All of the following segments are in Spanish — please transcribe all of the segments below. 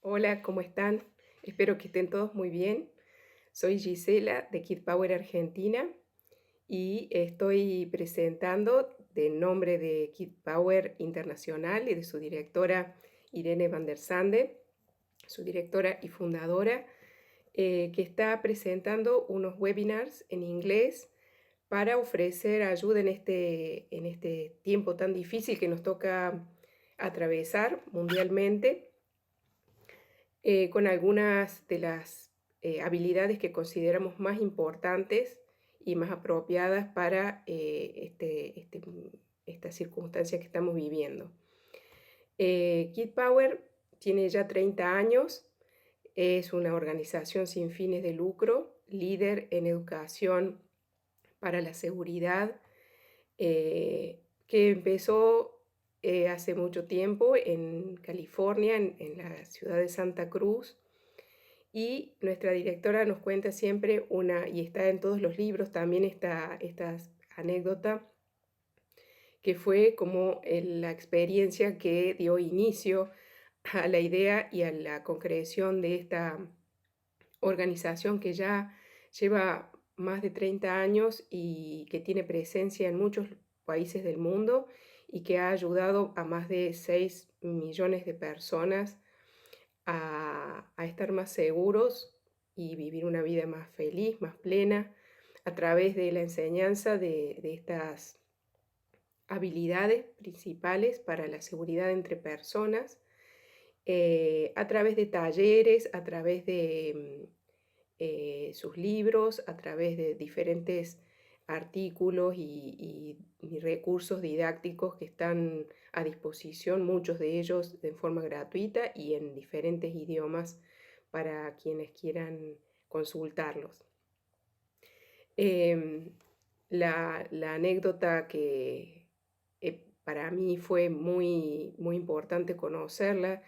Hola, ¿cómo están? Espero que estén todos muy bien. Soy Gisela de Kid Power Argentina y estoy presentando de nombre de Kid Power Internacional y de su directora Irene van der Sande, su directora y fundadora, que está presentando unos webinars en inglés para ofrecer ayuda en este tiempo tan difícil que nos toca atravesar mundialmente, con algunas de las habilidades que consideramos más importantes y más apropiadas para esta circunstancia que estamos viviendo. Kid Power tiene ya 30 años, es una organización sin fines de lucro, líder en educación para la seguridad, que empezó hace mucho tiempo en California, en la ciudad de Santa Cruz. Y nuestra directora nos cuenta siempre y está en todos los libros también esta anécdota, que fue como la experiencia que dio inicio a la idea y a la concreción de esta organización que ya lleva más de 30 años y que tiene presencia en muchos países del mundo y que ha ayudado a más de 6 millones de personas a estar más seguros y vivir una vida más feliz, más plena, a través de la enseñanza de estas habilidades principales para la seguridad entre personas, a través de talleres, a través de sus libros, a través de diferentes artículos y recursos didácticos que están a disposición, muchos de ellos de forma gratuita y en diferentes idiomas para quienes quieran consultarlos. Em, la anécdota que para mí fue muy, muy importante conocerla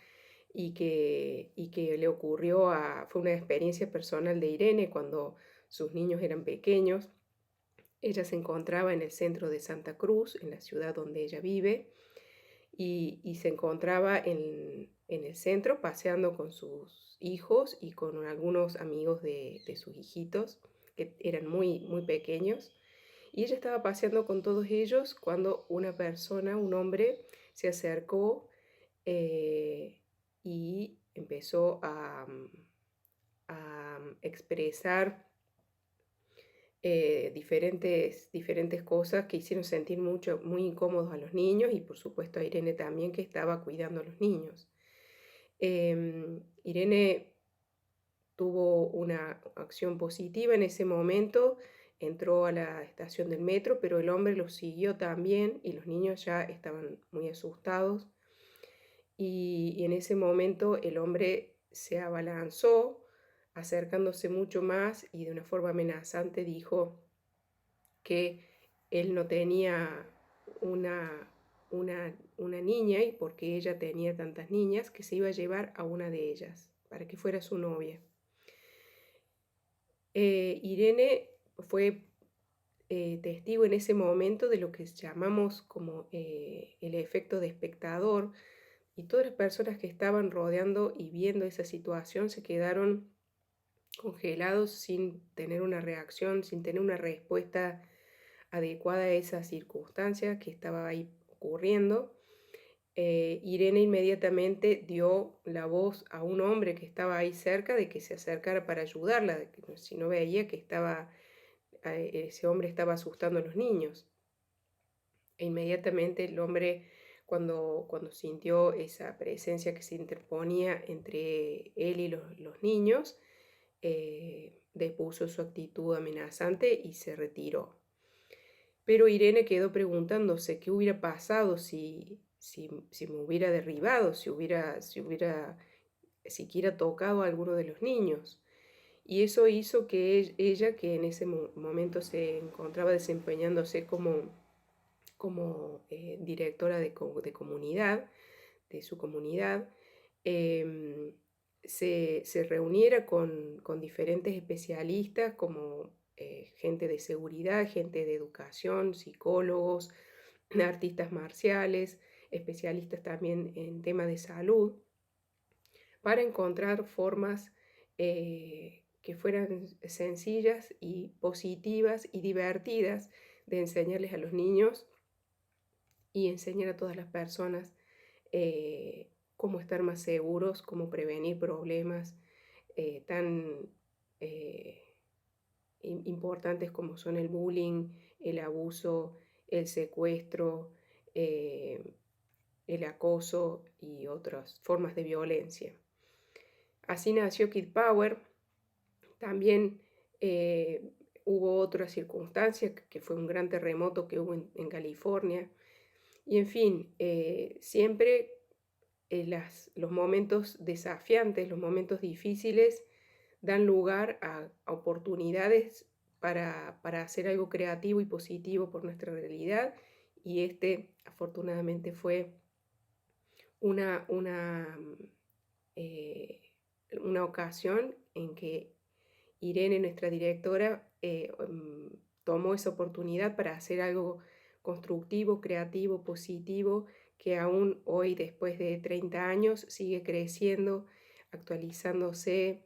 y que le ocurrió fue una experiencia personal de Irene cuando sus niños eran pequeños. Ella se encontraba en el centro de Santa Cruz, en la ciudad donde ella vive, y se encontraba en el centro paseando con sus hijos y con algunos amigos de sus hijitos, que eran muy, muy pequeños. Y ella estaba paseando con todos ellos cuando una persona, un hombre, se acercó, eh, y empezó a expresar diferentes cosas que hicieron sentir muy incómodos a los niños y por supuesto a Irene también, que estaba cuidando a los niños. Irene tuvo una acción positiva en ese momento, entró a la estación del metro, pero el hombre lo siguió también y los niños ya estaban muy asustados. Y en ese momento el hombre se abalanzó, acercándose mucho más y de una forma amenazante dijo que él no tenía una niña, y porque ella tenía tantas niñas, que se iba a llevar a una de ellas para que fuera su novia. Irene fue testigo en ese momento de lo que llamamos como el efecto de espectador, y todas las personas que estaban rodeando y viendo esa situación se quedaron congelados sin tener una reacción, sin tener una respuesta adecuada a esa circunstancia que estaba ahí ocurriendo. Irene inmediatamente dio la voz a un hombre que estaba ahí cerca de que se acercara para ayudarla, de que si no veía que ese hombre estaba asustando a los niños. E inmediatamente el hombre, cuando sintió esa presencia que se interponía entre él y los niños, depuso su actitud amenazante y se retiró. Pero Irene quedó preguntándose qué hubiera pasado si me hubiera derribado, si hubiera siquiera tocado a alguno de los niños. Y eso hizo que ella, que en ese momento se encontraba desempeñándose como directora de comunidad, de su comunidad, em, se reuniera con diferentes especialistas como gente de seguridad, gente de educación, psicólogos, artistas marciales, especialistas también en temas de salud, para encontrar formas que fueran sencillas y positivas y divertidas de enseñarles a los niños y enseñar a todas las personas cómo estar más seguros, cómo prevenir problemas tan importantes como son el bullying, el abuso, el secuestro, eh, el acoso y otras formas de violencia. Así nació Kid Power. También hubo otra circunstancia, que fue un gran terremoto que hubo en California. Y en fin, siempre los momentos desafiantes, los momentos difíciles, dan lugar a oportunidades para hacer algo creativo y positivo por nuestra realidad. Y afortunadamente, fue una, una, eh, una ocasión en que Irene, nuestra directora, tomó esa oportunidad para hacer algo constructivo, creativo, positivo, que aún hoy, después de 30 años, sigue creciendo, actualizándose,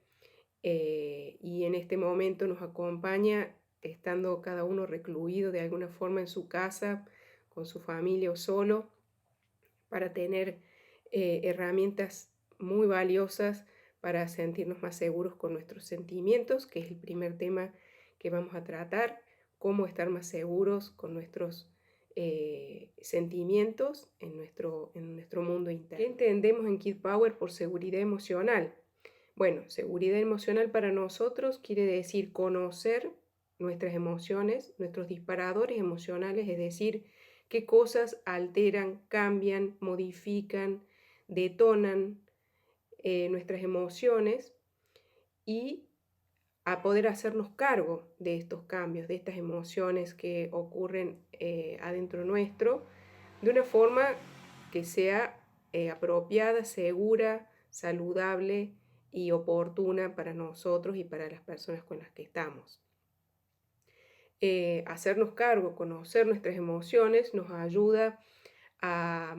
y en este momento nos acompaña estando cada uno recluido de alguna forma en su casa, con su familia o solo, para tener herramientas muy valiosas para sentirnos más seguros con nuestros sentimientos, que es el primer tema que vamos a tratar, cómo estar más seguros con nuestros sentimientos en nuestro mundo interno. ¿Qué entendemos en Kid Power por seguridad emocional? Bueno, seguridad emocional para nosotros quiere decir conocer nuestras emociones, nuestros disparadores emocionales, es decir, qué cosas alteran, cambian, modifican, detonan nuestras emociones, y a poder hacernos cargo de estos cambios, de estas emociones que ocurren adentro nuestro, de una forma que sea apropiada, segura, saludable y oportuna para nosotros y para las personas con las que estamos. Hacernos cargo, conocer nuestras emociones nos ayuda a,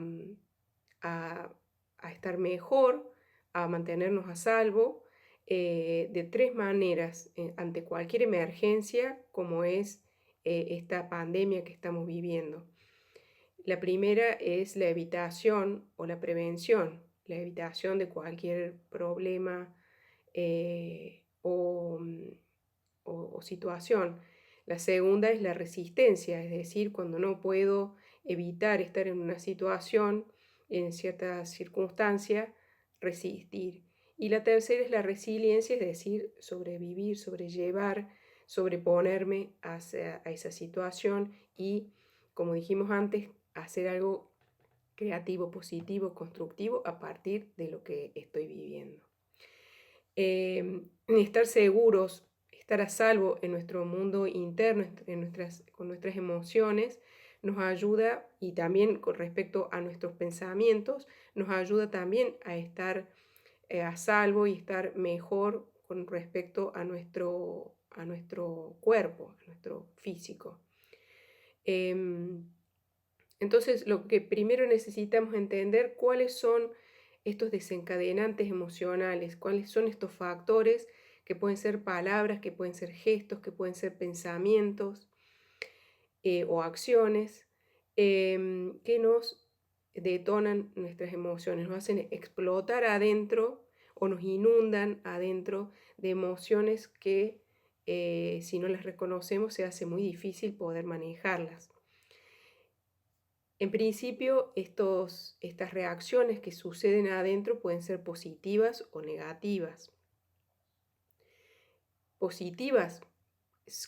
a, a estar mejor, a mantenernos a salvo, de tres maneras ante cualquier emergencia como es esta pandemia que estamos viviendo. La primera es la evitación o la prevención, la evitación de cualquier problema o situación. La segunda es la resistencia, es decir, cuando no puedo evitar estar en una situación, en cierta circunstancia, resistir. Y la tercera es la resiliencia, es decir, sobrevivir, sobrellevar, sobreponerme a esa situación y, como dijimos antes, hacer algo creativo, positivo, constructivo a partir de lo que estoy viviendo. Estar seguros, estar a salvo en nuestro mundo interno, con nuestras emociones, nos ayuda, y también con respecto a nuestros pensamientos, nos ayuda también a estar a salvo y estar mejor con respecto a nuestro cuerpo, a nuestro físico. Entonces, lo que primero necesitamos entender cuáles son estos desencadenantes emocionales, cuáles son estos factores que pueden ser palabras, que pueden ser gestos, que pueden ser pensamientos o acciones que nos detonan nuestras emociones, nos hacen explotar adentro o nos inundan adentro de emociones que si no las reconocemos se hace muy difícil poder manejarlas. En principio, estas reacciones que suceden adentro pueden ser positivas o negativas. Positivas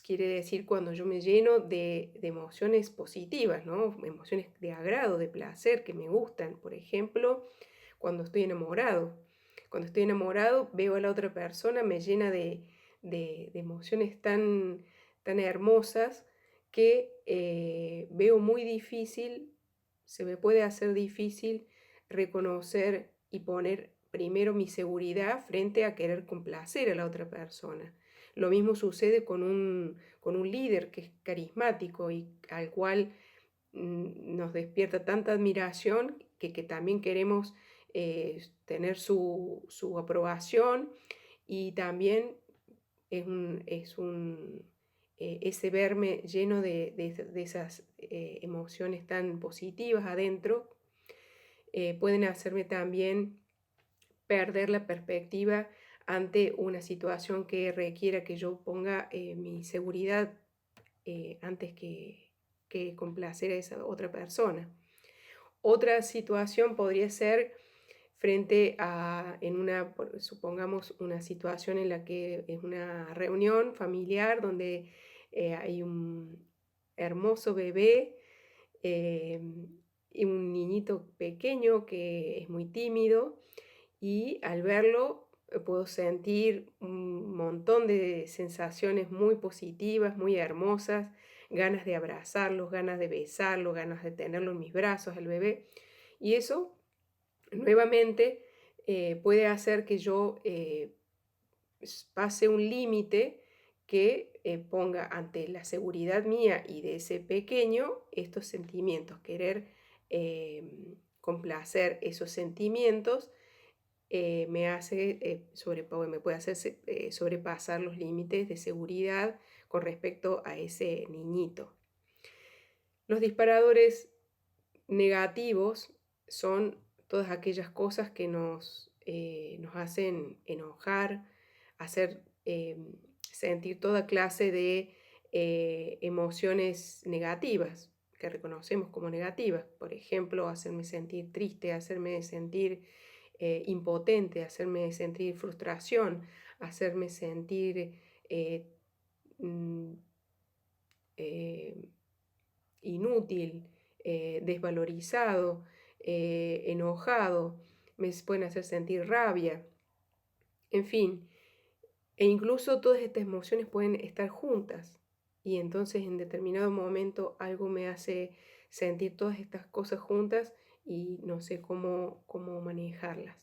quiere decir cuando yo me lleno de emociones positivas, ¿no? Emociones de agrado, de placer, que me gustan. Por ejemplo, cuando estoy enamorado. Cuando estoy enamorado, veo a la otra persona, me llena de emociones tan hermosas que veo muy difícil, se me puede hacer difícil reconocer y poner primero mi seguridad frente a querer complacer a la otra persona. Lo mismo sucede con un líder que es carismático y al cual nos despierta tanta admiración que también queremos tener su aprobación, y también ese verme lleno de esas emociones tan positivas adentro, pueden hacerme también perder la perspectiva ante una situación que requiera que yo ponga mi seguridad antes que complacer a esa otra persona. Otra situación podría ser frente a, supongamos, una situación en la que es una reunión familiar donde hay un hermoso bebé y un niñito pequeño que es muy tímido, y al verlo puedo sentir un montón de sensaciones muy positivas, muy hermosas, ganas de abrazarlos, ganas de besarlo, ganas de tenerlo en mis brazos, al bebé. Y eso nuevamente puede hacer que yo pase un límite que ponga ante la seguridad mía y de ese pequeño estos sentimientos, querer complacer esos sentimientos. Me puede hacer sobrepasar los límites de seguridad con respecto a ese niñito. Los disparadores negativos son todas aquellas cosas que nos hacen enojar, hacer sentir toda clase de emociones negativas que reconocemos como negativas. Por ejemplo, hacerme sentir triste, hacerme sentir impotente, hacerme sentir frustración, hacerme sentir mm, inútil, desvalorizado, enojado, me pueden hacer sentir rabia, en fin. E incluso todas estas emociones pueden estar juntas, y entonces en determinado momento algo me hace sentir todas estas cosas juntas y no sé cómo manejarlas.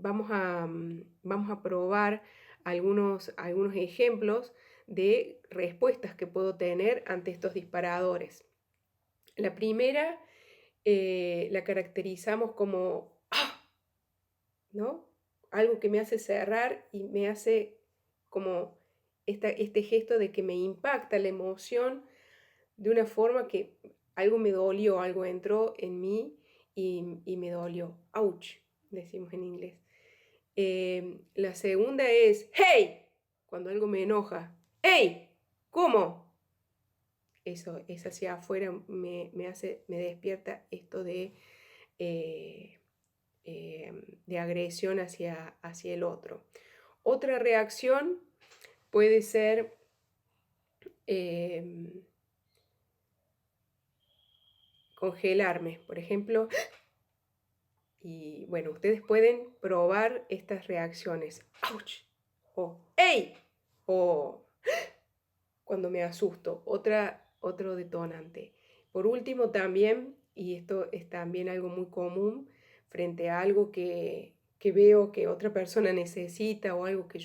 Vamos a probar algunos ejemplos de respuestas que puedo tener ante estos disparadores. La primera la caracterizamos como ¡ah!, ¿no? Algo que me hace cerrar y me hace como este gesto de que me impacta la emoción de una forma que algo me dolió, algo entró en mí y me dolió. Ouch, decimos en inglés. La segunda es ¡hey!, cuando algo me enoja. ¡Hey! ¿Cómo? Eso es hacia afuera, me despierta esto de agresión hacia el otro. Otra reacción puede ser congelarme, por ejemplo. Y bueno, ustedes pueden probar estas reacciones. ¡Auch! O ¡hey! O cuando me asusto. Otro detonante. Por último también, y esto es también algo muy común, frente a algo que veo que otra persona necesita o algo que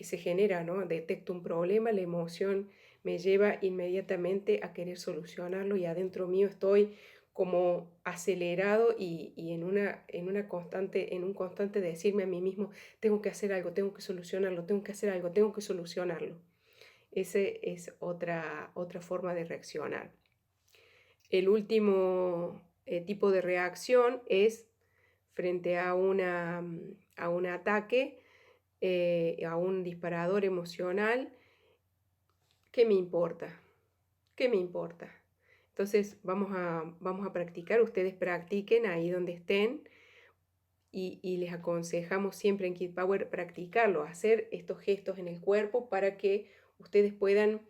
se genera, ¿no? Detecto un problema, la emoción me lleva inmediatamente a querer solucionarlo, y adentro mío estoy como acelerado y en un constante decirme a mí mismo, tengo que hacer algo, tengo que solucionarlo, tengo que hacer algo, tengo que solucionarlo. Esa es otra forma de reaccionar. El último tipo de reacción es frente a un ataque, a un disparador emocional. ¿Qué me importa? ¿Qué me importa? Entonces vamos a practicar, ustedes practiquen ahí donde estén, y les aconsejamos siempre en Kid Power practicarlo, hacer estos gestos en el cuerpo para que ustedes puedan,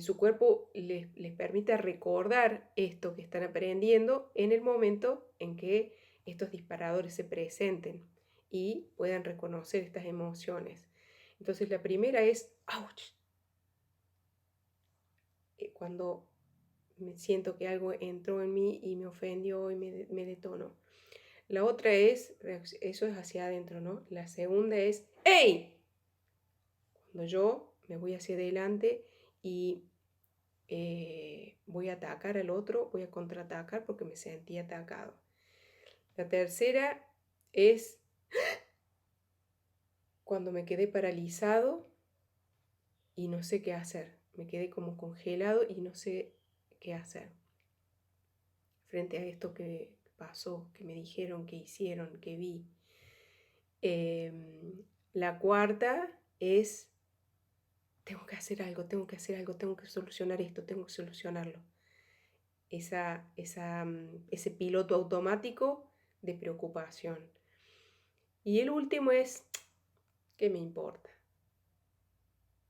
su cuerpo les permita recordar esto que están aprendiendo en el momento en que estos disparadores se presenten y puedan reconocer estas emociones. Entonces la primera es ¡ouch!, cuando me siento que algo entró en mí y me ofendió y me detonó. La otra es, eso es hacia adentro, ¿no? La segunda es ¡hey!, cuando yo me voy hacia adelante y voy a atacar al otro, voy a contraatacar porque me sentí atacado. La tercera es cuando me quedé paralizado y no sé qué hacer. Me quedé como congelado y no sé qué hacer frente a esto que pasó, que me dijeron, que hicieron, que vi. La cuarta es, tengo que hacer algo, tengo que hacer algo, tengo que solucionar esto, tengo que solucionarlo. Ese piloto automático de preocupación. Y el último es, ¿qué me importa?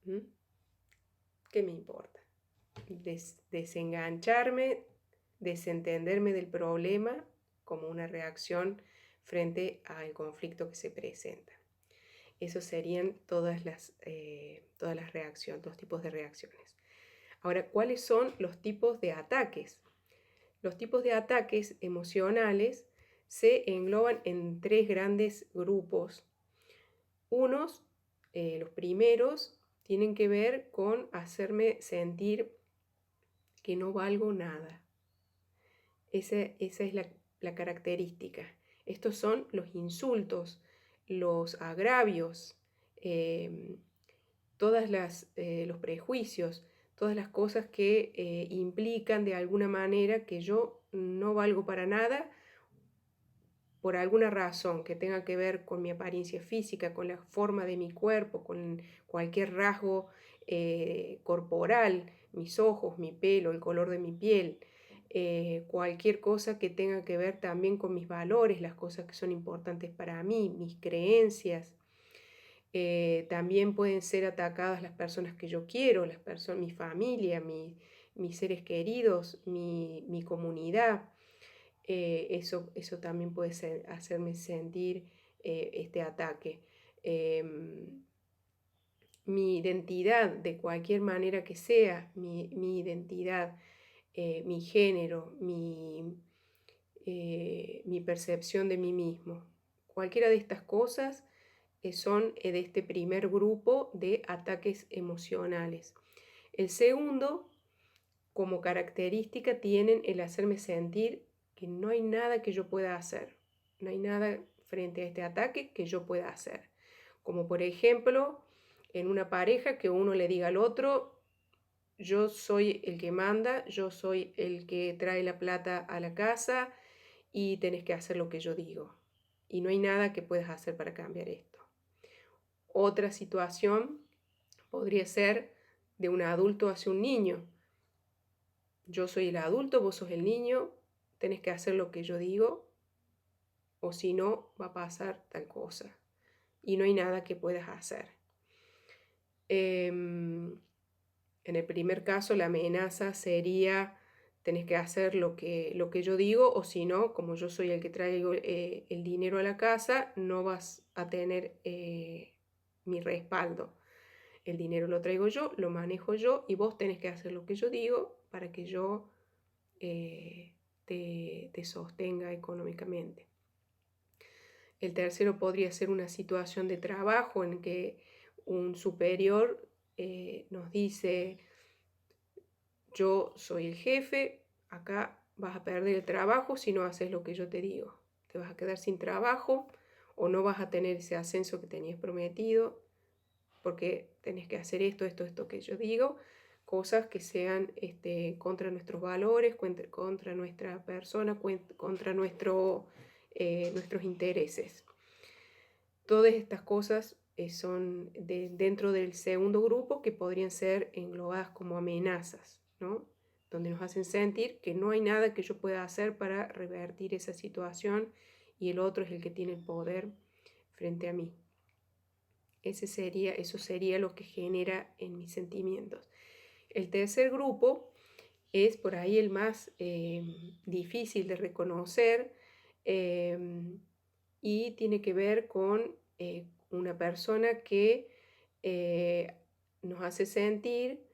¿Mm? ¿Qué me importa? Desengancharme, desentenderme del problema como una reacción frente al conflicto que se presenta. Esos serían todas las reacciones, los tipos de reacciones. Ahora, ¿cuáles son los tipos de ataques? Los tipos de ataques emocionales se engloban en 3 grandes grupos. Los primeros, tienen que ver con hacerme sentir que no valgo nada. Esa es la característica. Estos son los insultos, los agravios, los prejuicios, todas las cosas que implican de alguna manera que yo no valgo para nada por alguna razón que tenga que ver con mi apariencia física, con la forma de mi cuerpo, con cualquier rasgo corporal, mis ojos, mi pelo, el color de mi piel, cualquier cosa que tenga que ver también con mis valores, las cosas que son importantes para mí, mis creencias. También pueden ser atacadas las personas que yo quiero, mi familia, mis seres queridos, mi comunidad. Eso también puede hacerme sentir este ataque. Mi identidad, de cualquier manera que sea, mi identidad, mi género, mi percepción de mí mismo. Cualquiera de estas cosas son de este primer grupo de ataques emocionales. El segundo, como característica, tienen el hacerme sentir que no hay nada que yo pueda hacer. No hay nada frente a este ataque que yo pueda hacer. Como por ejemplo, en una pareja que uno le diga al otro, yo soy el que manda, yo soy el que trae la plata a la casa y tenés que hacer lo que yo digo. Y no hay nada que puedas hacer para cambiar esto. Otra situación podría ser de un adulto hacia un niño. Yo soy el adulto, vos sos el niño, tenés que hacer lo que yo digo, o si no, va a pasar tal cosa. Y no hay nada que puedas hacer. En el primer caso, la amenaza sería, tenés que hacer lo que yo digo, o si no, como yo soy el que traigo el dinero a la casa, no vas a tener mi respaldo. El dinero lo traigo yo, lo manejo yo, y vos tenés que hacer lo que yo digo para que yo te sostenga económicamente. El tercero podría ser una situación de trabajo en que un superior nos dice, yo soy el jefe, acá vas a perder el trabajo si no haces lo que yo te digo. Te vas a quedar sin trabajo o no vas a tener ese ascenso que tenías prometido porque tenés que hacer esto que yo digo, cosas que sean contra nuestros valores, contra nuestra persona, contra nuestros intereses. Todas estas cosas son dentro del segundo grupo que podrían ser englobadas como amenazas, ¿no? Donde nos hacen sentir que no hay nada que yo pueda hacer para revertir esa situación y el otro es el que tiene el poder frente a mí. Eso sería lo que genera en mis sentimientos. El tercer grupo es por ahí el más difícil de reconocer y tiene que ver con una persona que nos hace sentir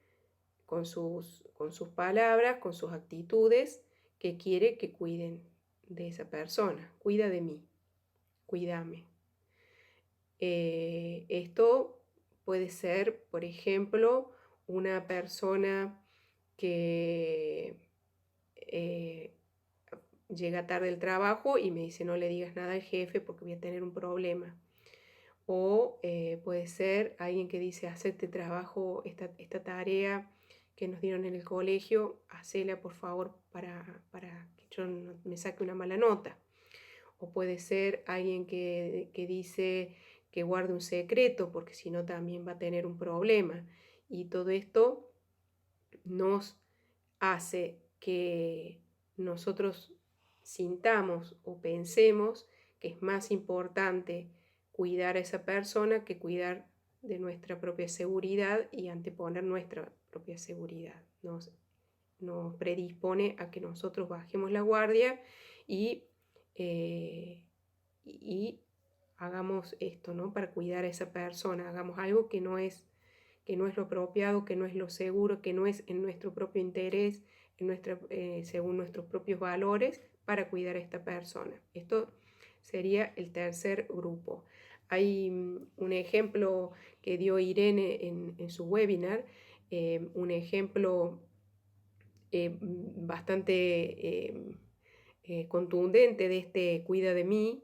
con sus palabras, con sus actitudes, que quiere que cuiden de esa persona. Cuida de mí, cuídame. Esto puede ser, por ejemplo, una persona que llega tarde del trabajo y me dice no le digas nada al jefe porque voy a tener un problema. O puede ser alguien que dice haz este trabajo, esta tarea que nos dieron en el colegio, hacela por favor para que yo no me saque una mala nota. O puede ser alguien que dice que guarde un secreto porque si no también va a tener un problema. Y todo esto nos hace que nosotros sintamos o pensemos que es más importante cuidar a esa persona que cuidar de nuestra propia seguridad y anteponer nuestra propia seguridad. Nos predispone a que nosotros bajemos la guardia y, y hagamos esto, ¿no? Para cuidar a esa persona, hagamos algo que no es lo apropiado, que no es lo seguro, que no es en nuestro propio interés, según nuestros propios valores, para cuidar a esta persona. Esto sería el tercer grupo. Hay un ejemplo que dio Irene en su webinar, un ejemplo bastante contundente de este Cuida de mí,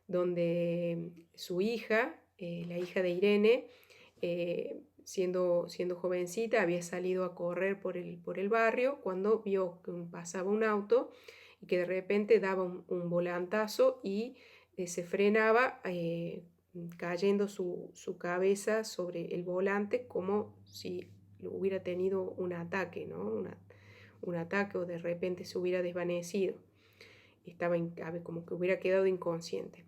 donde su hija, la hija de Irene, siendo jovencita, había salido a correr por el barrio cuando vio que pasaba un auto y que de repente daba un volantazo y se frenaba, cayendo su cabeza sobre el volante como si hubiera tenido un ataque, ¿no? Un ataque o de repente se hubiera desvanecido. Estaba como que hubiera quedado inconsciente.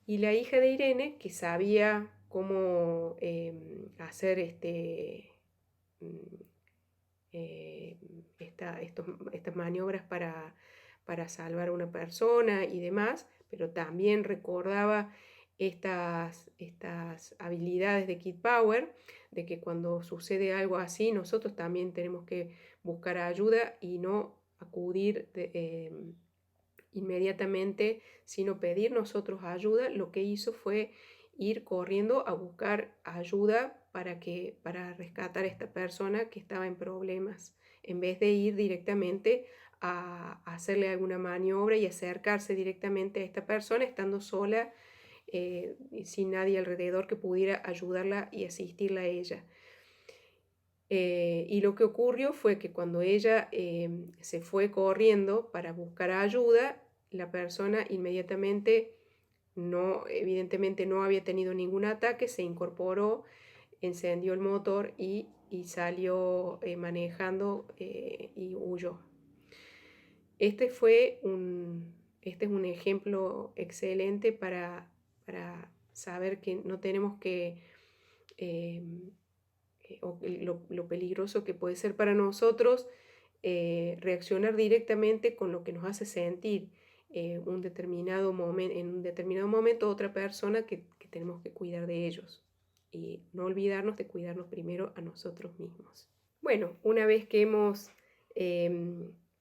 Y la hija de Irene, que sabía cómo hacer estas maniobras para salvar a una persona y demás, pero también recordaba estas habilidades de Kid Power, de que cuando sucede algo así, nosotros también tenemos que buscar ayuda y no acudir inmediatamente, sino pedir nosotros ayuda. Lo que hizo fue ir corriendo a buscar ayuda para rescatar a esta persona que estaba en problemas, en vez de ir directamente a hacerle alguna maniobra y acercarse directamente a esta persona estando sola, sin nadie alrededor que pudiera ayudarla y asistirla a ella. Y lo que ocurrió fue que cuando ella se fue corriendo para buscar ayuda, la persona inmediatamente, evidentemente no había tenido ningún ataque, se incorporó, encendió el motor y salió manejando y huyó. Este es un ejemplo excelente para saber que no tenemos que, lo peligroso que puede ser para nosotros reaccionar directamente con lo que nos hace sentir en un determinado momento otra persona que tenemos que cuidar de ellos y no olvidarnos de cuidarnos primero a nosotros mismos. Bueno, una vez que hemos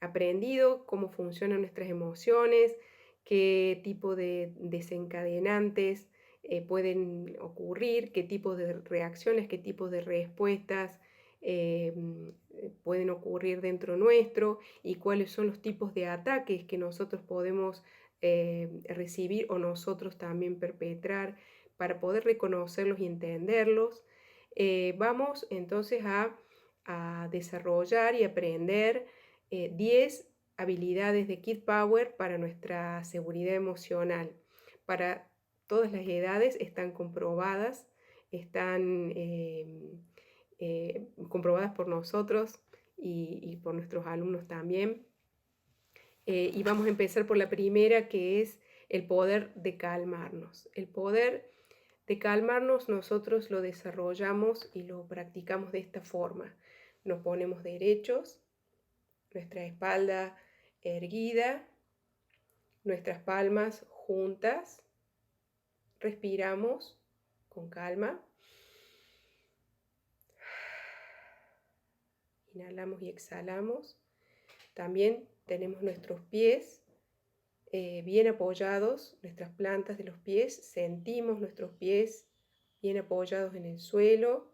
aprendido cómo funcionan nuestras emociones, qué tipo de desencadenantes pueden ocurrir, qué tipos de reacciones, qué tipos de respuestas pueden ocurrir dentro nuestro y cuáles son los tipos de ataques que nosotros podemos recibir o nosotros también perpetrar para poder reconocerlos y entenderlos. Vamos entonces a desarrollar y aprender 10 habilidades de Kid Power para nuestra seguridad emocional. Para todas las edades están comprobadas, están comprobadas por nosotros y por nuestros alumnos también. Y vamos a empezar por la primera, que es el poder de calmarnos. El poder de calmarnos nosotros lo desarrollamos y lo practicamos de esta forma. Nos ponemos derechos, nuestra espalda erguida, nuestras palmas juntas, respiramos con calma, inhalamos y exhalamos. También tenemos nuestros pies bien apoyados, nuestras plantas de los pies, sentimos nuestros pies bien apoyados en el suelo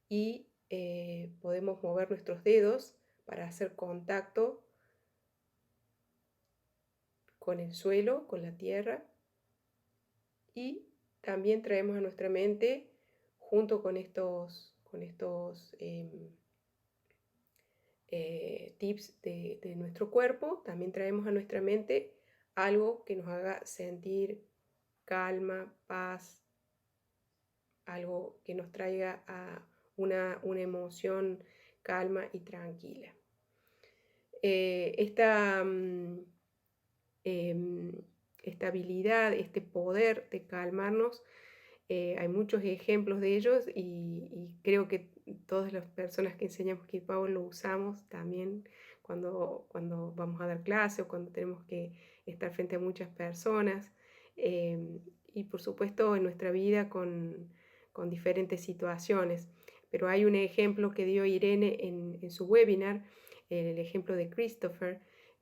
y podemos mover nuestros dedos para hacer contacto con el suelo, con la tierra, y también traemos a nuestra mente, junto con estos tips de nuestro cuerpo, también traemos a nuestra mente algo que nos haga sentir calma, paz, algo que nos traiga a una emoción calma y tranquila. Esta habilidad, este poder de calmarnos, hay muchos ejemplos de ellos y creo que todas las personas que enseñamos Kid Power lo usamos también cuando vamos a dar clase o cuando tenemos que estar frente a muchas personas, y por supuesto en nuestra vida con diferentes situaciones. Pero hay un ejemplo que dio Irene en su webinar, el ejemplo de Christopher.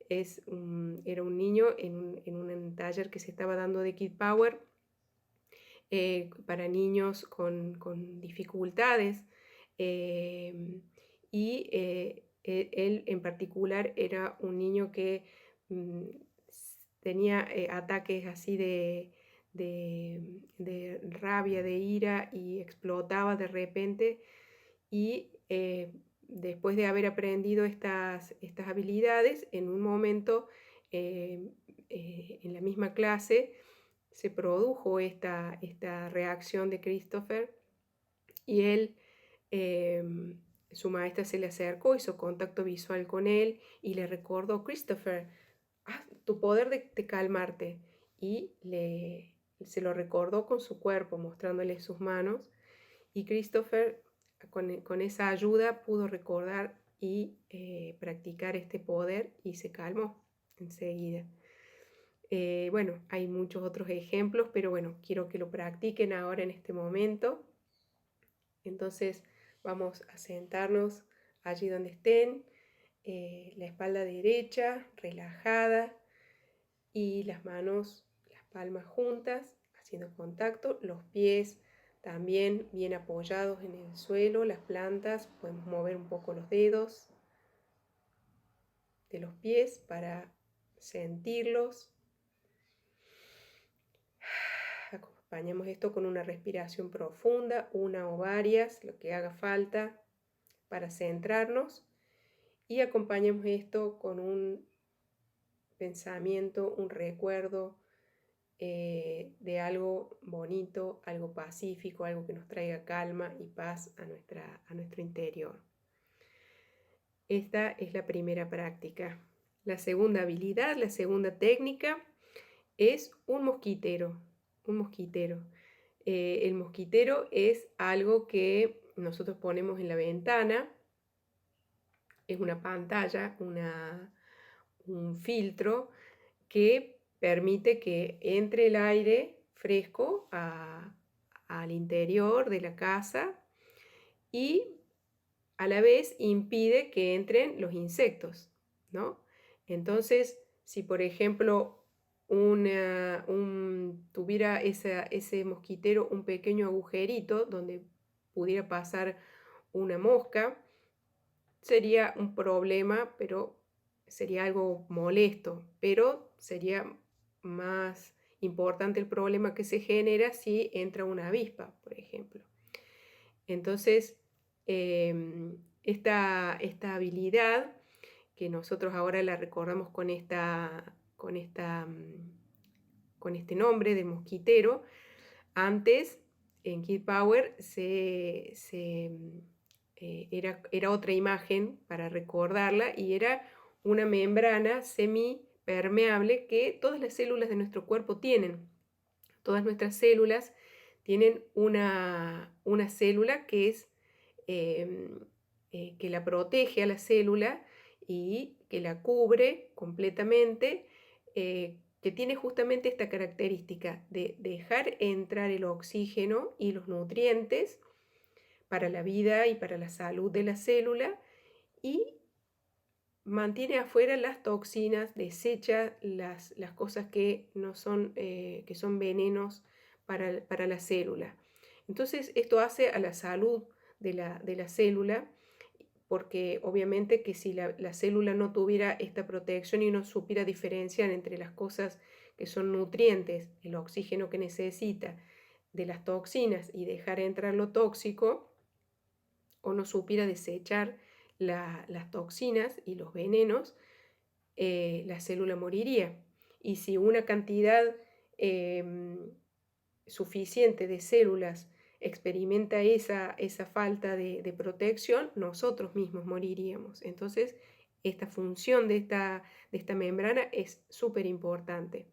Era un niño en un taller que se estaba dando de Kid Power, para niños con dificultades, y él en particular era un niño que tenía ataques así de rabia, de ira, y explotaba de repente, y después de haber aprendido estas habilidades, en un momento en la misma clase se produjo esta reacción de Christopher, y él, su maestra se le acercó, hizo contacto visual con él y le recordó: Christopher, tu poder de calmarte, y se lo recordó con su cuerpo, mostrándole sus manos, y Christopher con esa ayuda pudo recordar y practicar este poder, y se calmó enseguida. Bueno, hay muchos otros ejemplos, pero bueno, quiero que lo practiquen ahora en este momento. Entonces vamos a sentarnos allí donde estén, la espalda derecha relajada y las manos, las palmas juntas, haciendo contacto, los pies también bien apoyados en el suelo, las plantas, podemos mover un poco los dedos de los pies para sentirlos. Acompañamos esto con una respiración profunda, una o varias, lo que haga falta para centrarnos, y acompañamos esto con un pensamiento, un recuerdo de algo bonito, algo pacífico, algo que nos traiga calma y paz a nuestro interior. Esta es la primera práctica. La segunda habilidad, la segunda técnica es un mosquitero. Un mosquitero. El mosquitero es algo que nosotros ponemos en la ventana. Es una pantalla, un filtro que permite que entre el aire fresco al interior de la casa, y a la vez impide que entren los insectos, ¿no? Entonces, si por ejemplo tuviera ese mosquitero un pequeño agujerito donde pudiera pasar una mosca, sería un problema, pero sería algo molesto, pero sería más importante el problema que se genera si entra una avispa, por ejemplo. Entonces, esta habilidad, que nosotros ahora la recordamos con este nombre de mosquitero, antes en Kid Power era otra imagen para recordarla, y era una membrana semipermeable que todas las células de nuestro cuerpo tienen. Todas nuestras células tienen una célula que es que la protege a la célula y que la cubre completamente, que tiene justamente esta característica de dejar entrar el oxígeno y los nutrientes para la vida y para la salud de la célula, y mantiene afuera las toxinas, desecha las cosas que no son, que son venenos para la célula. Entonces esto hace a la salud de la célula, porque obviamente que si la célula no tuviera esta protección y no supiera diferenciar entre las cosas que son nutrientes, el oxígeno que necesita, de las toxinas y dejar entrar lo tóxico, o no supiera desechar las toxinas y los venenos, la célula moriría. Y si una cantidad suficiente de células experimenta esa falta de protección, nosotros mismos moriríamos. Entonces, esta función de esta membrana es súper importante.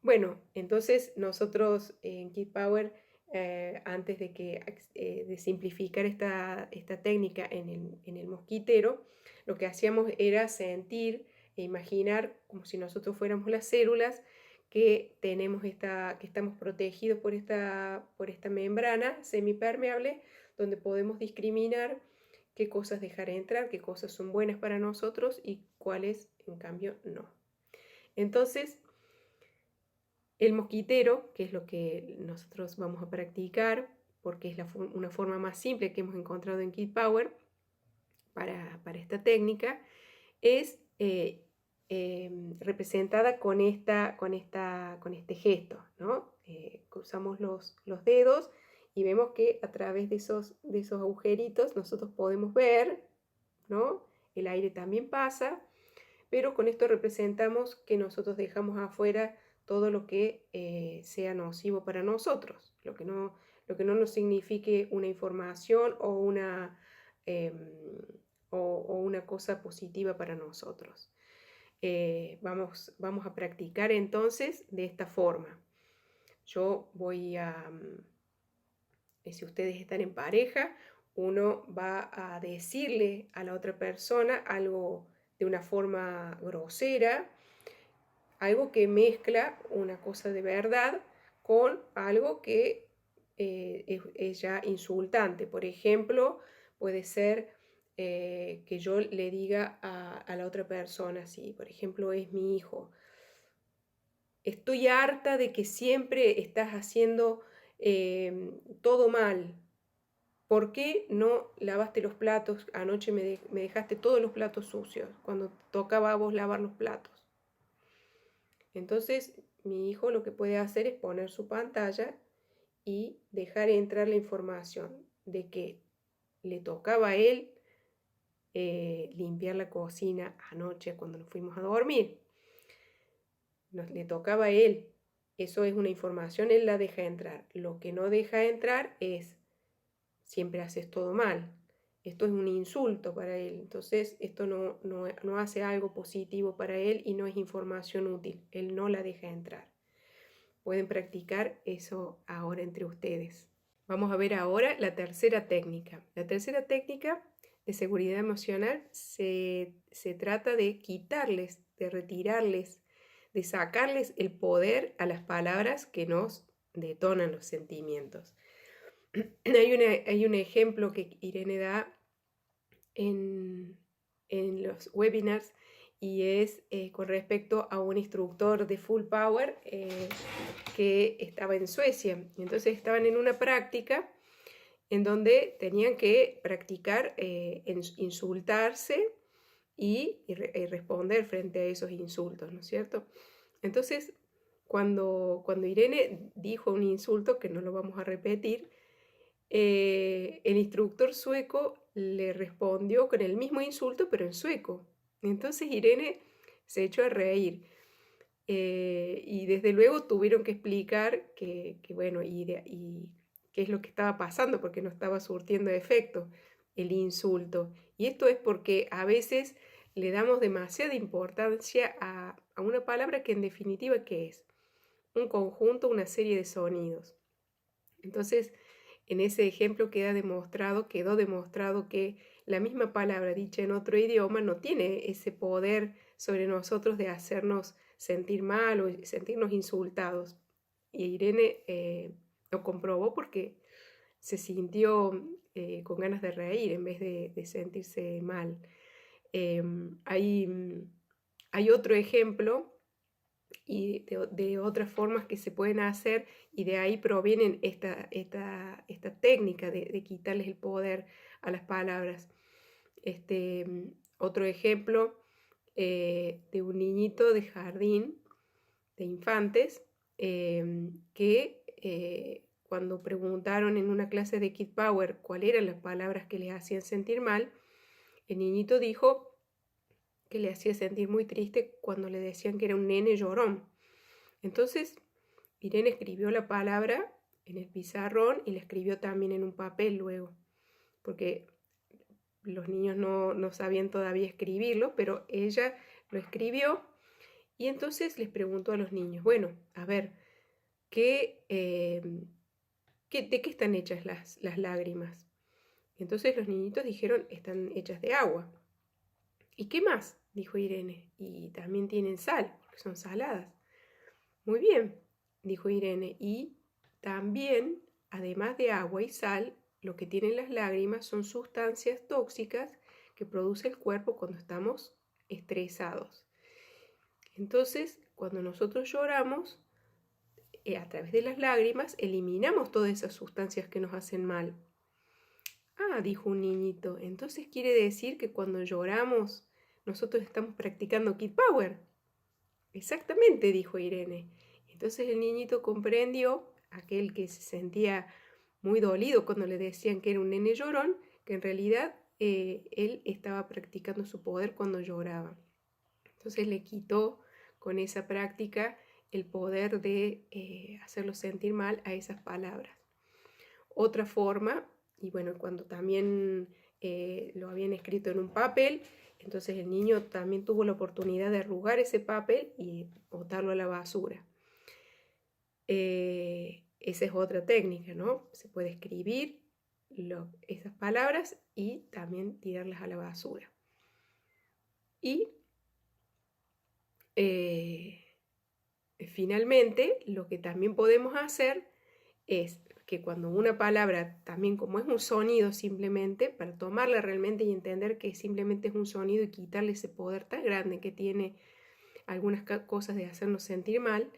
Bueno, entonces nosotros en Kid Power, antes de simplificar esta técnica en el mosquitero, lo que hacíamos era sentir e imaginar como si nosotros fuéramos las células que que estamos protegidos por esta membrana semipermeable, donde podemos discriminar qué cosas dejar entrar, qué cosas son buenas para nosotros y cuáles, en cambio, no. Entonces, el mosquitero, que es lo que nosotros vamos a practicar, porque es una forma más simple que hemos encontrado en Kid Power para esta técnica, es representada con este gesto, ¿no? Cruzamos los dedos y vemos que a través de esos agujeritos nosotros podemos ver, ¿no? El aire también pasa, pero con esto representamos que nosotros dejamos afuera todo lo que sea nocivo para nosotros, lo que no nos signifique una información o una cosa positiva para nosotros. Vamos a practicar entonces de esta forma. Yo voy si ustedes están en pareja, uno va a decirle a la otra persona algo de una forma grosera, algo que mezcla una cosa de verdad con algo que es ya insultante. Por ejemplo, puede ser que yo le diga a la otra persona, si por ejemplo es mi hijo, estoy harta de que siempre estás haciendo todo mal. ¿Por qué no lavaste los platos? Anoche me dejaste todos los platos sucios cuando tocaba a vos lavar los platos. Entonces, mi hijo lo que puede hacer es poner su pantalla y dejar entrar la información de que le tocaba a él limpiar la cocina anoche cuando nos fuimos a dormir. Le tocaba a él. Eso es una información, él la deja entrar. Lo que no deja entrar es siempre haces todo mal. Esto es un insulto para él. Entonces, esto no hace algo positivo para él y no es información útil. Él no la deja entrar. Pueden practicar eso ahora entre ustedes. Vamos a ver ahora la tercera técnica. La tercera técnica de seguridad emocional se trata de quitarles, de retirarles, de sacarles el poder a las palabras que nos detonan los sentimientos. Hay un ejemplo que Irene da en los webinars y es con respecto a un instructor de Full Power que estaba en Suecia. Entonces estaban en una práctica en donde tenían que practicar insultarse y responder frente a esos insultos, ¿no es cierto? Entonces, cuando Irene dijo un insulto, que no lo vamos a repetir, el instructor sueco le respondió con el mismo insulto, pero en sueco. Entonces Irene se echó a reír. Y desde luego tuvieron que explicar que bueno, y qué es lo que estaba pasando, porque no estaba surtiendo efecto el insulto. Y esto es porque a veces le damos demasiada importancia a una palabra que en definitiva, ¿qué es? Un conjunto, una serie de sonidos. Entonces, en ese ejemplo quedó demostrado que la misma palabra dicha en otro idioma no tiene ese poder sobre nosotros de hacernos sentir mal o sentirnos insultados. Y Irene lo comprobó porque se sintió con ganas de reír en vez de sentirse mal. Hay otro ejemplo y de otras formas que se pueden hacer, y de ahí provienen esta técnica de quitarles el poder a las palabras. Otro ejemplo de un niñito de jardín de infantes que cuando preguntaron en una clase de Kid Power cuáles eran las palabras que les hacían sentir mal, el niñito dijo que le hacía sentir muy triste cuando le decían que era un nene llorón. Entonces Irene escribió la palabra en el pizarrón y la escribió también en un papel luego, porque los niños no sabían todavía escribirlo, pero ella lo escribió. Y entonces les preguntó a los niños, bueno, a ver, ¿de qué están hechas las lágrimas? Entonces los niñitos dijeron, están hechas de agua. ¿Y qué más? Dijo Irene. Y también tienen sal, porque son saladas. Muy bien, dijo Irene. Y también, además de agua y sal, lo que tienen las lágrimas son sustancias tóxicas que produce el cuerpo cuando estamos estresados. Entonces, cuando nosotros lloramos, a través de las lágrimas, eliminamos todas esas sustancias que nos hacen mal. Ah, dijo un niñito, entonces quiere decir que cuando lloramos, nosotros estamos practicando Kid Power. Exactamente, dijo Irene. Entonces el niñito comprendió, aquel que se sentía muy dolido cuando le decían que era un nene llorón, que en realidad él estaba practicando su poder cuando lloraba. Entonces le quitó con esa práctica el poder de hacerlo sentir mal a esas palabras. Otra forma, y bueno, cuando también lo habían escrito en un papel, entonces el niño también tuvo la oportunidad de arrugar ese papel y botarlo a la basura. Esa es otra técnica, ¿no? Se puede escribir esas palabras y también tirarlas a la basura. Y finalmente, lo que también podemos hacer es que cuando una palabra, también como es un sonido simplemente, para tomarla realmente y entender que simplemente es un sonido y quitarle ese poder tan grande que tiene algunas cosas de hacernos sentir mal,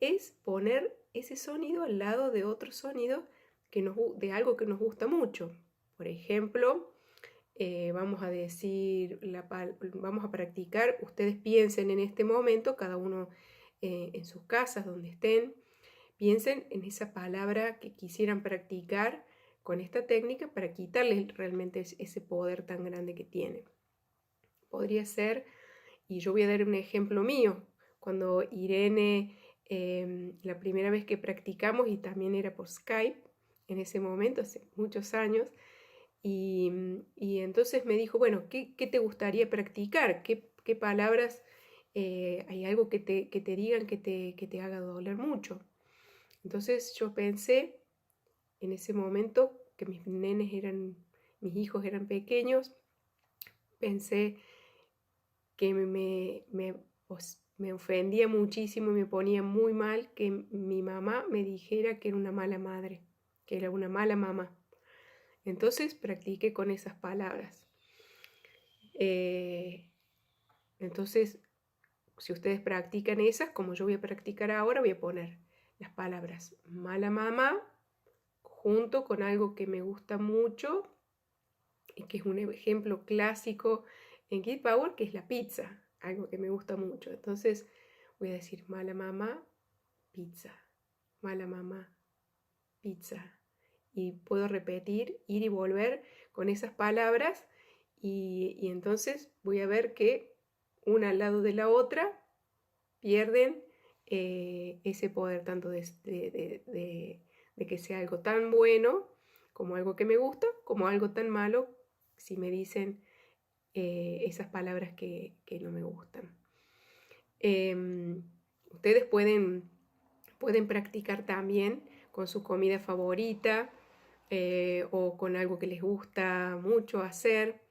es poner ese sonido al lado de otro sonido de algo que nos gusta mucho. Por ejemplo, vamos a decir, vamos a practicar, ustedes piensen en este momento, cada uno en sus casas, donde estén, piensen en esa palabra que quisieran practicar con esta técnica para quitarles realmente ese poder tan grande que tiene. Podría ser, y yo voy a dar un ejemplo mío, cuando Irene, la primera vez que practicamos, y también era por Skype, en ese momento, hace muchos años, y entonces me dijo, bueno, ¿qué te gustaría practicar? ¿Qué palabras, hay algo que te digan que te haga doler mucho? Entonces yo pensé en ese momento que mis hijos eran pequeños, pensé que me ofendía muchísimo y me ponía muy mal que mi mamá me dijera que era una mala madre, que era una mala mamá. Entonces practiqué con esas palabras. Entonces, si ustedes practican esas, como yo voy a practicar ahora, voy a poner las palabras mala mamá junto con algo que me gusta mucho y que es un ejemplo clásico en Kid Power, que es la pizza, algo que me gusta mucho. Entonces voy a decir mala mamá, pizza, mala mamá, pizza. Y puedo repetir, ir y volver con esas palabras y entonces voy a ver que una al lado de la otra pierden ese poder tanto de que sea algo tan bueno como algo que me gusta, como algo tan malo si me dicen esas palabras que no me gustan. Ustedes pueden practicar también con su comida favorita o con algo que les gusta mucho hacer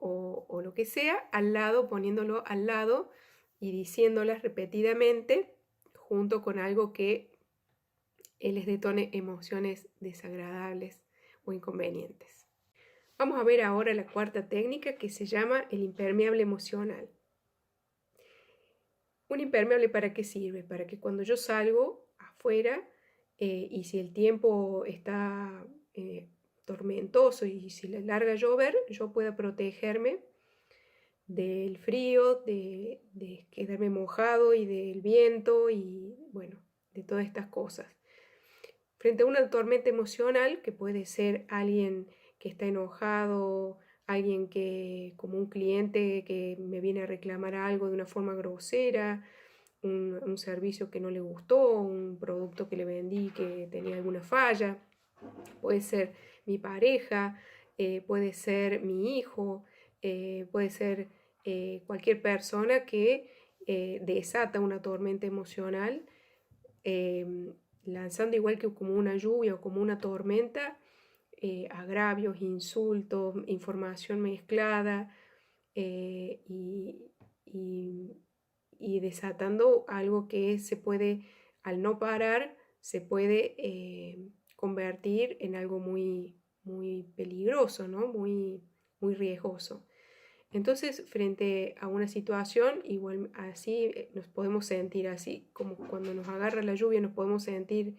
o lo que sea, al lado, poniéndolo al lado y diciéndolas repetidamente junto con algo que les detone emociones desagradables o inconvenientes. Vamos a ver ahora la cuarta técnica, que se llama el impermeable emocional. ¿Un impermeable para qué sirve? Para que cuando yo salgo afuera y si el tiempo está tormentoso y si le larga a llover, yo pueda protegerme del frío, de quedarme mojado y del viento y bueno, de todas estas cosas. Frente a una tormenta emocional, que puede ser alguien que está enojado, alguien que, como un cliente que me viene a reclamar algo de una forma grosera, un servicio que no le gustó, un producto que le vendí que tenía alguna falla, puede ser mi pareja, puede ser mi hijo, puede ser cualquier persona que desata una tormenta emocional, lanzando igual que como una lluvia o como una tormenta, agravios, insultos, información mezclada y, y, y desatando algo que se puede, al no parar, se puede convertir en algo muy, muy peligroso, ¿no? Muy, muy riesgoso. Entonces, frente a una situación, igual así nos podemos sentir así, como cuando nos agarra la lluvia, nos podemos sentir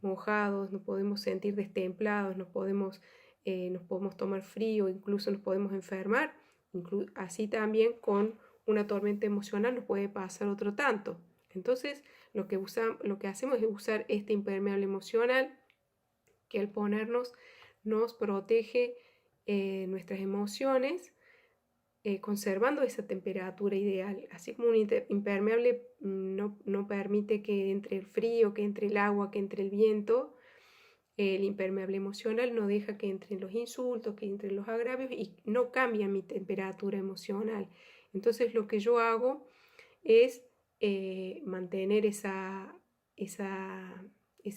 mojados, nos podemos sentir destemplados, nos podemos tomar frío, incluso nos podemos enfermar. Así también con una tormenta emocional nos puede pasar otro tanto. Entonces, lo que hacemos es usar este impermeable emocional que al ponernos nos protege nuestras emociones, conservando esa temperatura ideal. Así como un impermeable no permite que entre el frío, que entre el agua, que entre el viento, el impermeable emocional no deja que entren los insultos, que entren los agravios y no cambia mi temperatura emocional. Entonces lo que yo hago es mantener ese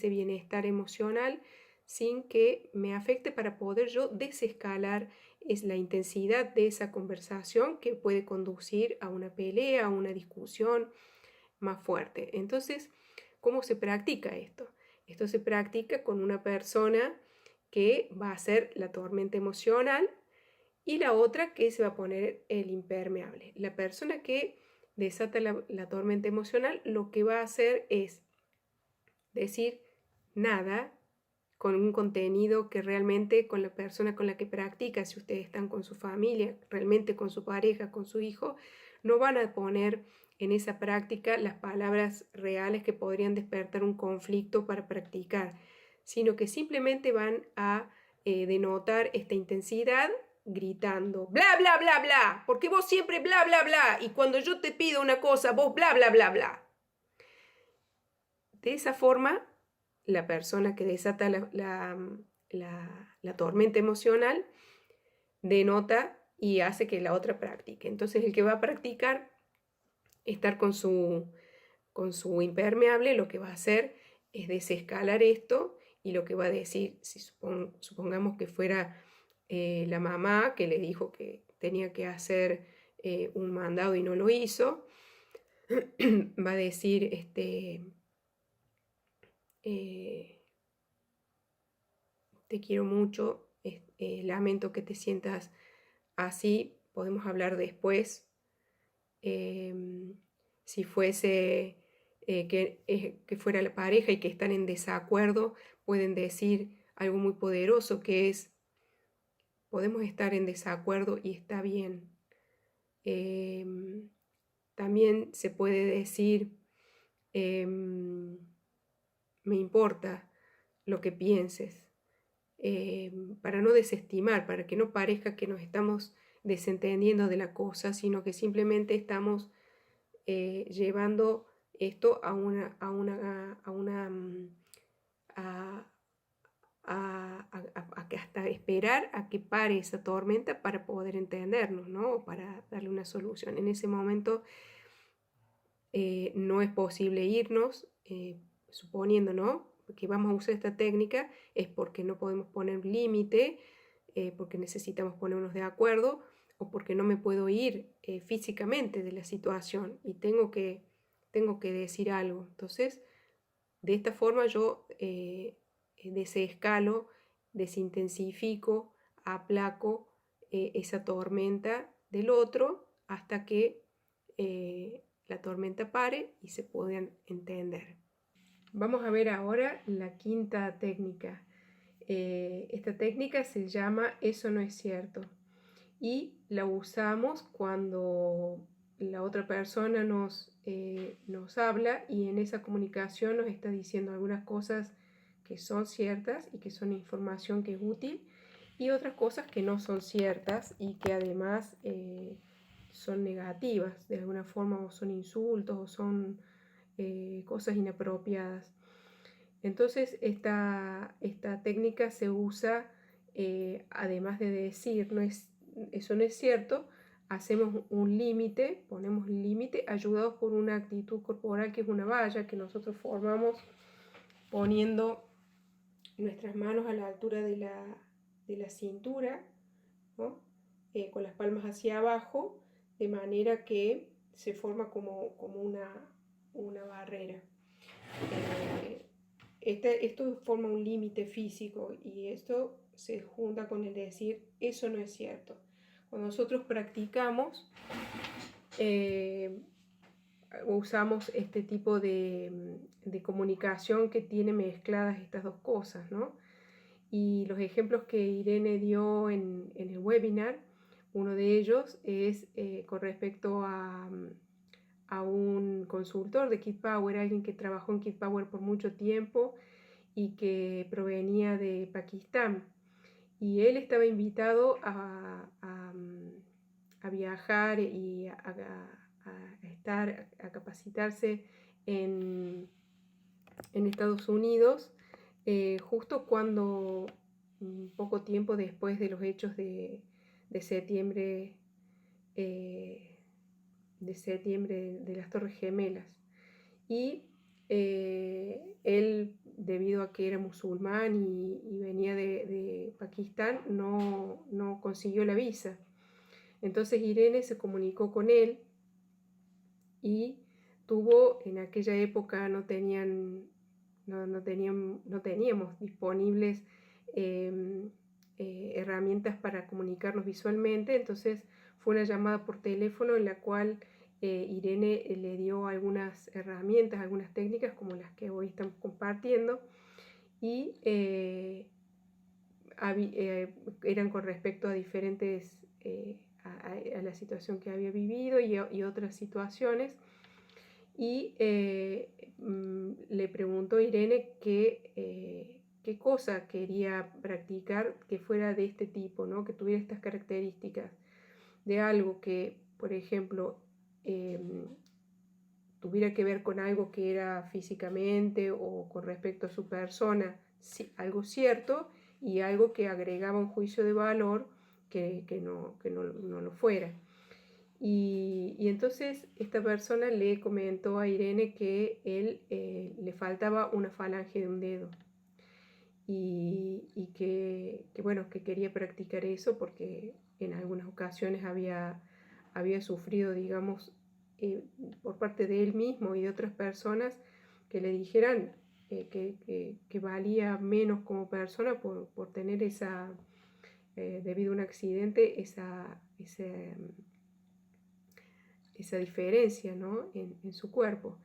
bienestar emocional sin que me afecte para poder yo desescalar es la intensidad de esa conversación que puede conducir a una pelea, a una discusión más fuerte. Entonces, ¿cómo se practica esto? Esto se practica con una persona que va a hacer la tormenta emocional y la otra que se va a poner el impermeable. La persona que desata la tormenta emocional lo que va a hacer es decir nada con un contenido que realmente con la persona con la que practica, si ustedes están con su familia, realmente con su pareja, con su hijo, no van a poner en esa práctica las palabras reales que podrían despertar un conflicto para practicar, sino que simplemente van a denotar esta intensidad gritando, bla, bla, bla, bla, porque vos siempre bla, bla, bla, y cuando yo te pido una cosa, vos bla, bla, bla, bla. De esa forma, la persona que desata la tormenta emocional denota y hace que la otra practique. Entonces el que va a practicar estar con su impermeable, lo que va a hacer es desescalar esto y lo que va a decir, si supongamos que fuera la mamá que le dijo que tenía que hacer un mandado y no lo hizo, va a decir, te quiero mucho, lamento que te sientas así, podemos hablar después. Si fuese que fuera la pareja y que están en desacuerdo, pueden decir algo muy poderoso que es, podemos estar en desacuerdo y está bien. También se puede decir, me importa lo que pienses, para no desestimar, para que no parezca que nos estamos desentendiendo de la cosa, sino que simplemente estamos llevando esto a hasta esperar a que pare esa tormenta para poder entendernos, ¿no? Para darle una solución. En ese momento no es posible irnos, suponiendo, ¿no?, que vamos a usar esta técnica, es porque no podemos poner límite, porque necesitamos ponernos de acuerdo o porque no me puedo ir físicamente de la situación y tengo que decir algo. Entonces, de esta forma yo desescalo, desintensifico, aplaco esa tormenta del otro hasta que la tormenta pare y se puedan entender. Vamos a ver ahora la quinta técnica. Esta técnica se llama "eso no es cierto", y la usamos cuando la otra persona nos habla y en esa comunicación nos está diciendo algunas cosas que son ciertas y que son información que es útil, y otras cosas que no son ciertas y que además son negativas de alguna forma, o son insultos, o son cosas inapropiadas. Entonces esta técnica se usa, además de decir eso no es cierto, hacemos un límite, ponemos un límite ayudados por una actitud corporal que es una valla que nosotros formamos poniendo nuestras manos a la altura de la cintura, ¿no? Con las palmas hacia abajo, de manera que se forma como una barrera. Esto forma un límite físico, y esto se junta con el decir "eso no es cierto". Cuando nosotros practicamos, usamos este tipo de comunicación que tiene mezcladas estas dos cosas, ¿no? Y los ejemplos que Irene dio en el webinar, uno de ellos es con respecto a un consultor de Kid Power, alguien que trabajó en Kid Power por mucho tiempo y que provenía de Pakistán. Y él estaba invitado a viajar y a capacitarse en Estados Unidos, justo cuando, poco tiempo después de los hechos de septiembre, de las Torres Gemelas. Y él, debido a que era musulmán y venía de Pakistán, no consiguió la visa. Entonces Irene se comunicó con él y en aquella época no teníamos disponibles herramientas para comunicarnos visualmente, entonces fue una llamada por teléfono en la cual Irene le dio algunas herramientas, algunas técnicas como las que hoy estamos compartiendo, y eran con respecto a diferentes, a la situación que había vivido y otras situaciones. Y le preguntó a Irene qué cosa quería practicar que fuera de este tipo, ¿no? Que tuviera estas características, de algo que, por ejemplo, tuviera que ver con algo que era físicamente o con respecto a su persona, algo cierto, y algo que agregaba un juicio de valor que no lo fuera. Y entonces esta persona le comentó a Irene que él le faltaba una falange de un dedo, y bueno, que quería practicar eso porque en algunas ocasiones había sufrido, digamos, por parte de él mismo y de otras personas, que le dijeran que valía menos como persona por tener debido a un accidente, esa diferencia, ¿no? en su cuerpo.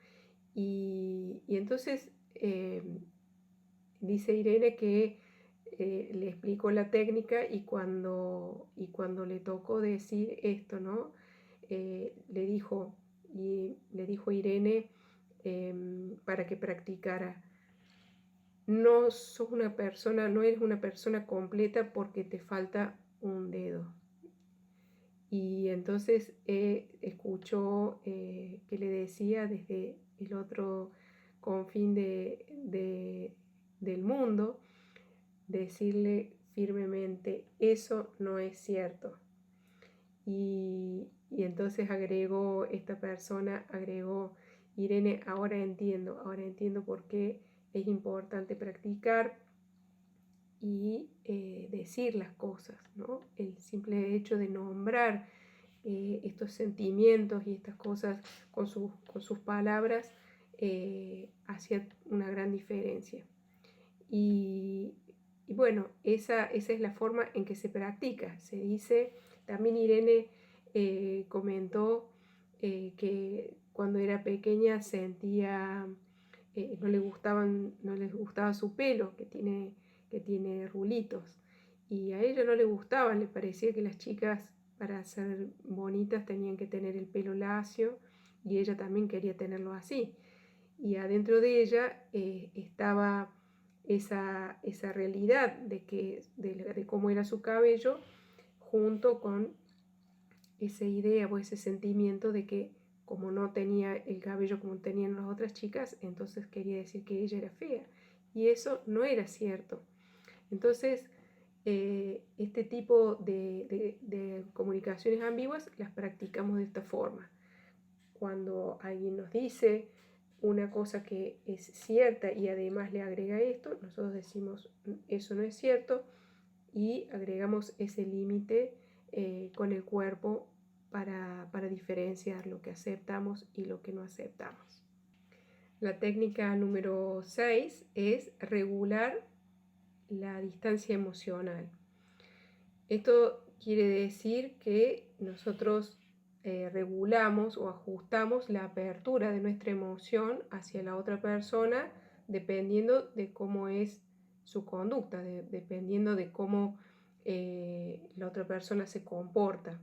Y entonces dice Irene que le explicó la técnica, y cuando le tocó decir esto, ¿no? Le dijo a Irene, para que practicara: no eres una persona completa porque te falta un dedo. Y entonces escuchó que le decía desde el otro confín del mundo, decirle firmemente: eso no es cierto. Y entonces esta persona agregó: Irene, ahora entiendo por qué es importante practicar y decir las cosas, ¿no? El simple hecho de nombrar estos sentimientos y estas cosas con sus palabras hacía una gran diferencia. Y bueno, esa es la forma en que se practica. Se dice, también Irene comentó que cuando era pequeña sentía, no les gustaba su pelo, que tiene rulitos. Y a ella no le gustaba, le parecía que las chicas para ser bonitas tenían que tener el pelo lacio y ella también quería tenerlo así. Y adentro de ella estaba esa realidad de cómo era su cabello, junto con esa idea o ese sentimiento de que como no tenía el cabello como tenían las otras chicas, entonces quería decir que ella era fea. Y eso no era cierto. Entonces, este tipo de comunicaciones ambiguas las practicamos de esta forma. Cuando alguien nos dice una cosa que es cierta y además le agrega esto, nosotros decimos eso no es cierto y agregamos ese límite con el cuerpo para diferenciar lo que aceptamos y lo que no aceptamos. La técnica número 6 es regular la distancia emocional. Esto quiere decir que nosotros regulamos o ajustamos la apertura de nuestra emoción hacia la otra persona dependiendo de cómo es su conducta, dependiendo de cómo la otra persona se comporta.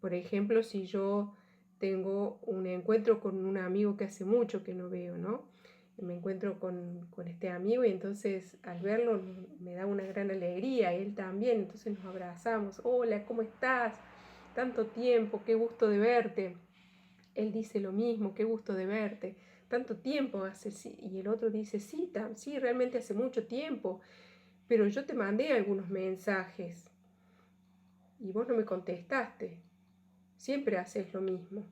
Por ejemplo, si yo tengo un encuentro con un amigo que hace mucho que no veo, ¿no? Me encuentro con este amigo y entonces al verlo me da una gran alegría, él también, entonces nos abrazamos, hola, ¿cómo estás? Tanto tiempo, qué gusto de verte. Él dice lo mismo, qué gusto de verte. Tanto tiempo hace, y el otro dice, sí, sí, realmente hace mucho tiempo, pero yo te mandé algunos mensajes y vos no me contestaste. Siempre haces lo mismo.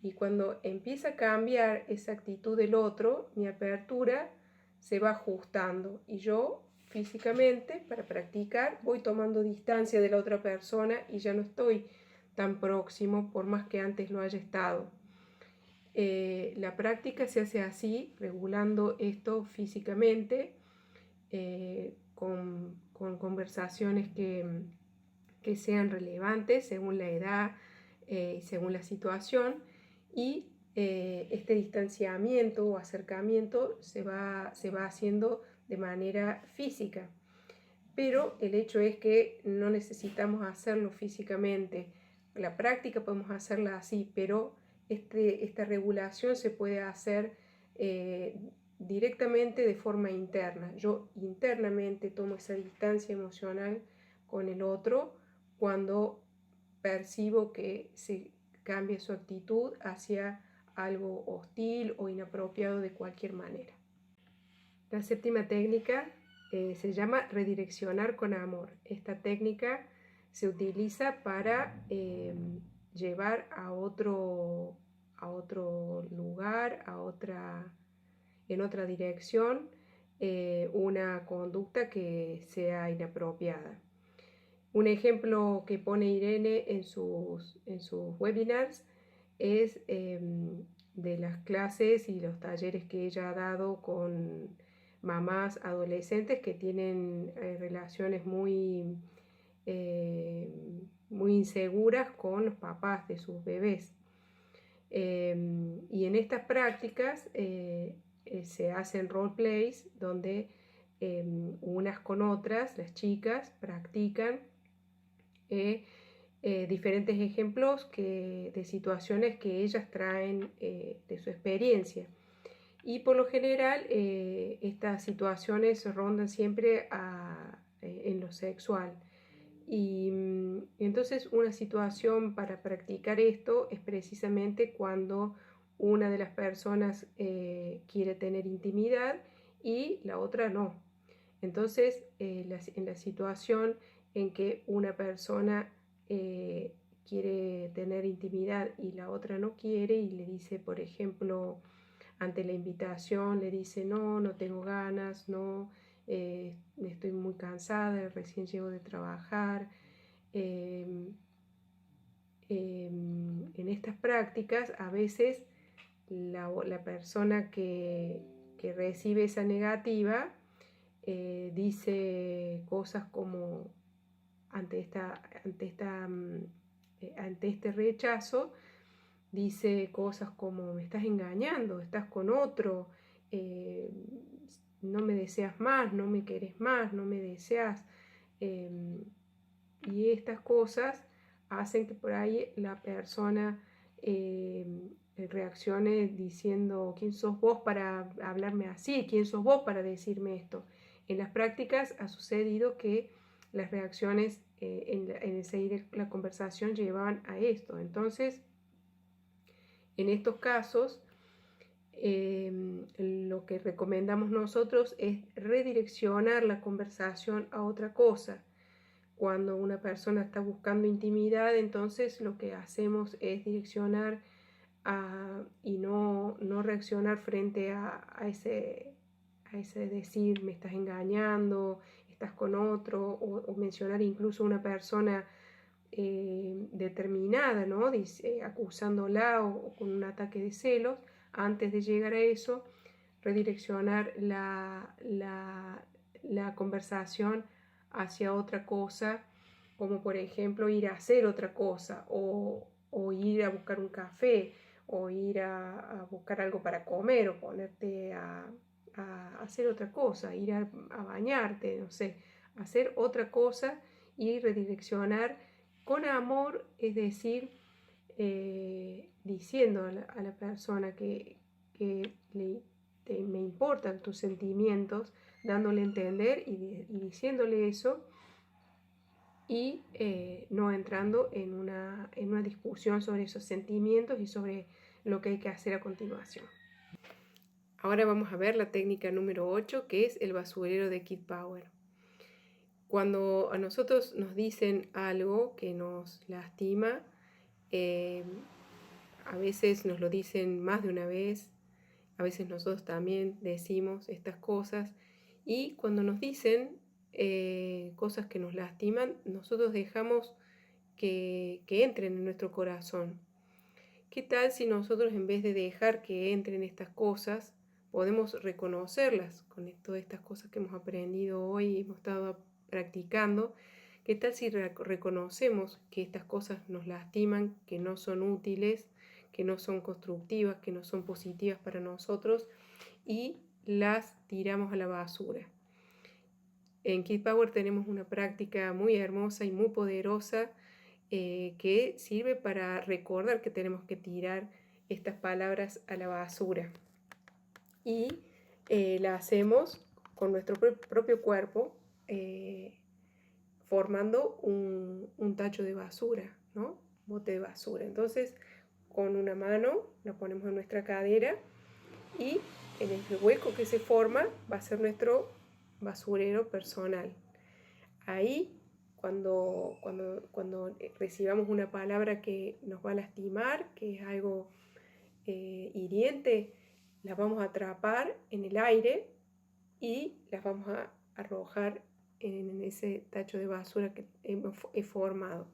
Y cuando empieza a cambiar esa actitud del otro, mi apertura se va ajustando y yo físicamente, para practicar, voy tomando distancia de la otra persona y ya no estoy tan próximo por más que antes lo haya estado. La práctica se hace así, regulando esto físicamente, con conversaciones que sean relevantes según la edad, según la situación, y este distanciamiento o acercamiento se va haciendo de manera física. Pero el hecho es que no necesitamos hacerlo físicamente. La práctica podemos hacerla así, pero esta regulación se puede hacer directamente de forma interna. Yo internamente tomo esa distancia emocional con el otro cuando percibo que se cambia su actitud hacia algo hostil o inapropiado de cualquier manera. La séptima técnica se llama redireccionar con amor. Esta técnica se utiliza para llevar a otro lugar, en otra dirección, una conducta que sea inapropiada. Un ejemplo que pone Irene en sus webinars es de las clases y los talleres que ella ha dado con mamás adolescentes que tienen relaciones muy inseguras con los papás de sus bebés. Y en estas prácticas se hacen roleplays donde unas con otras, las chicas, practican diferentes ejemplos de situaciones que ellas traen de su experiencia. Y por lo general estas situaciones rondan siempre en lo sexual. Y entonces una situación para practicar esto es precisamente cuando una de las personas quiere tener intimidad y la otra no. Entonces en la situación en que una persona quiere tener intimidad y la otra no quiere y le dice, por ejemplo, ante la invitación, le dice, no tengo ganas, no, estoy muy cansada, recién llego de trabajar. En estas prácticas a veces la persona que recibe esa negativa dice cosas como ante este rechazo, dice cosas como me estás engañando, estás con otro, no me deseas más, no me querés más, no me deseas. Y estas cosas hacen que por ahí la persona reaccione diciendo, ¿quién sos vos para hablarme así? ¿Quién sos vos para decirme esto? En las prácticas ha sucedido que las reacciones en el seguir la conversación llevaban a esto. Entonces, en estos casos, lo que recomendamos nosotros es redireccionar la conversación a otra cosa. Cuando una persona está buscando intimidad, entonces lo que hacemos es direccionar y no reaccionar frente a ese decir, me estás engañando, estás con otro, o mencionar incluso a una persona determinada, ¿no? Acusándola o con un ataque de celos. Antes de llegar a eso, redireccionar la conversación hacia otra cosa, como por ejemplo ir a hacer otra cosa, o ir a buscar un café, o ir a buscar algo para comer, o ponerte a hacer otra cosa, ir a bañarte, no sé, hacer otra cosa y redireccionar con amor, es decir, diciendo a la persona que me importan tus sentimientos, dándole a entender y diciéndole eso, y no entrando en una discusión sobre esos sentimientos y sobre lo que hay que hacer a continuación. Ahora vamos a ver la técnica número 8, que es el basurero de Kid Power. Cuando a nosotros nos dicen algo que nos lastima, a veces nos lo dicen más de una vez, a veces nosotros también decimos estas cosas, y cuando nos dicen cosas que nos lastiman, nosotros dejamos que entren en nuestro corazón. ¿Qué tal si nosotros, en vez de dejar que entren estas cosas, podemos reconocerlas con todas estas cosas que hemos aprendido hoy y hemos estado practicando? ¿Qué tal si reconocemos que estas cosas nos lastiman, que no son útiles, que no son constructivas, que no son positivas para nosotros, y las tiramos a la basura? En Kid Power tenemos una práctica muy hermosa y muy poderosa que sirve para recordar que tenemos que tirar estas palabras a la basura. Y la hacemos con nuestro propio cuerpo, formando un tacho de basura, ¿no? Bote de basura. Entonces, con una mano la ponemos en nuestra cadera y en el hueco que se forma va a ser nuestro basurero personal. Ahí, cuando recibamos una palabra que nos va a lastimar, que es algo hiriente, las vamos a atrapar en el aire y las vamos a arrojar en ese tacho de basura que he formado.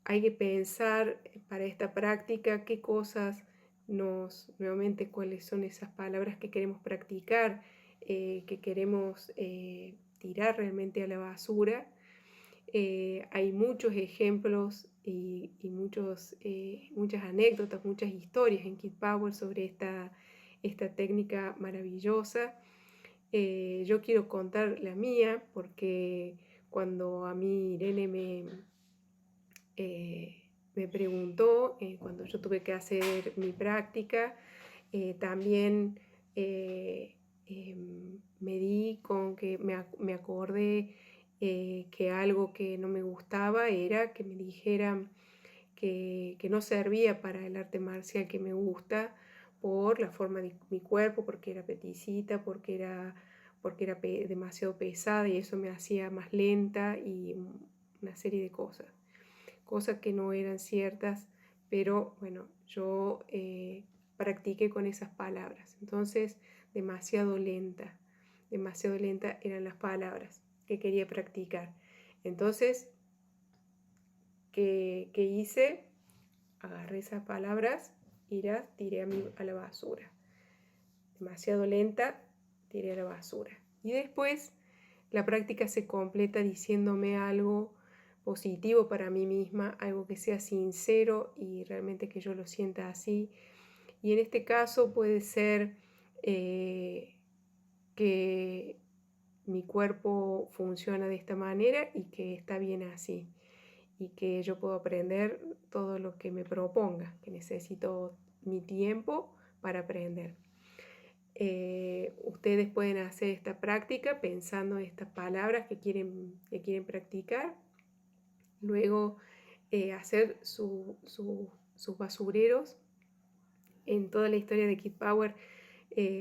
Hay que pensar para esta práctica qué cosas nuevamente, cuáles son esas palabras que queremos practicar, que queremos tirar realmente a la basura. Hay muchos ejemplos y muchas anécdotas, muchas historias en Kid Power sobre esta técnica maravillosa. Yo quiero contar la mía porque cuando a mí Irene me preguntó, cuando yo tuve que hacer mi práctica, también me di con que me acordé que algo que no me gustaba era que me dijeran que no servía para el arte marcial que me gusta por la forma de mi cuerpo, porque era peticita, porque era demasiado pesada y eso me hacía más lenta y una serie de cosas que no eran ciertas, pero bueno, yo practiqué con esas palabras. Entonces, demasiado lenta eran las palabras que quería practicar. Entonces, ¿qué hice? Agarré esas palabras y las tiré a la basura. Demasiado lenta, tiré a la basura. Y después la práctica se completa diciéndome algo positivo para mí misma, algo que sea sincero y realmente que yo lo sienta así. Y en este caso puede ser que mi cuerpo funciona de esta manera y que está bien así, y que yo puedo aprender todo lo que me proponga, que necesito mi tiempo para aprender. Ustedes pueden hacer esta práctica pensando en estas palabras que quieren practicar. Luego hacer sus basureros. En toda la historia de Kid Power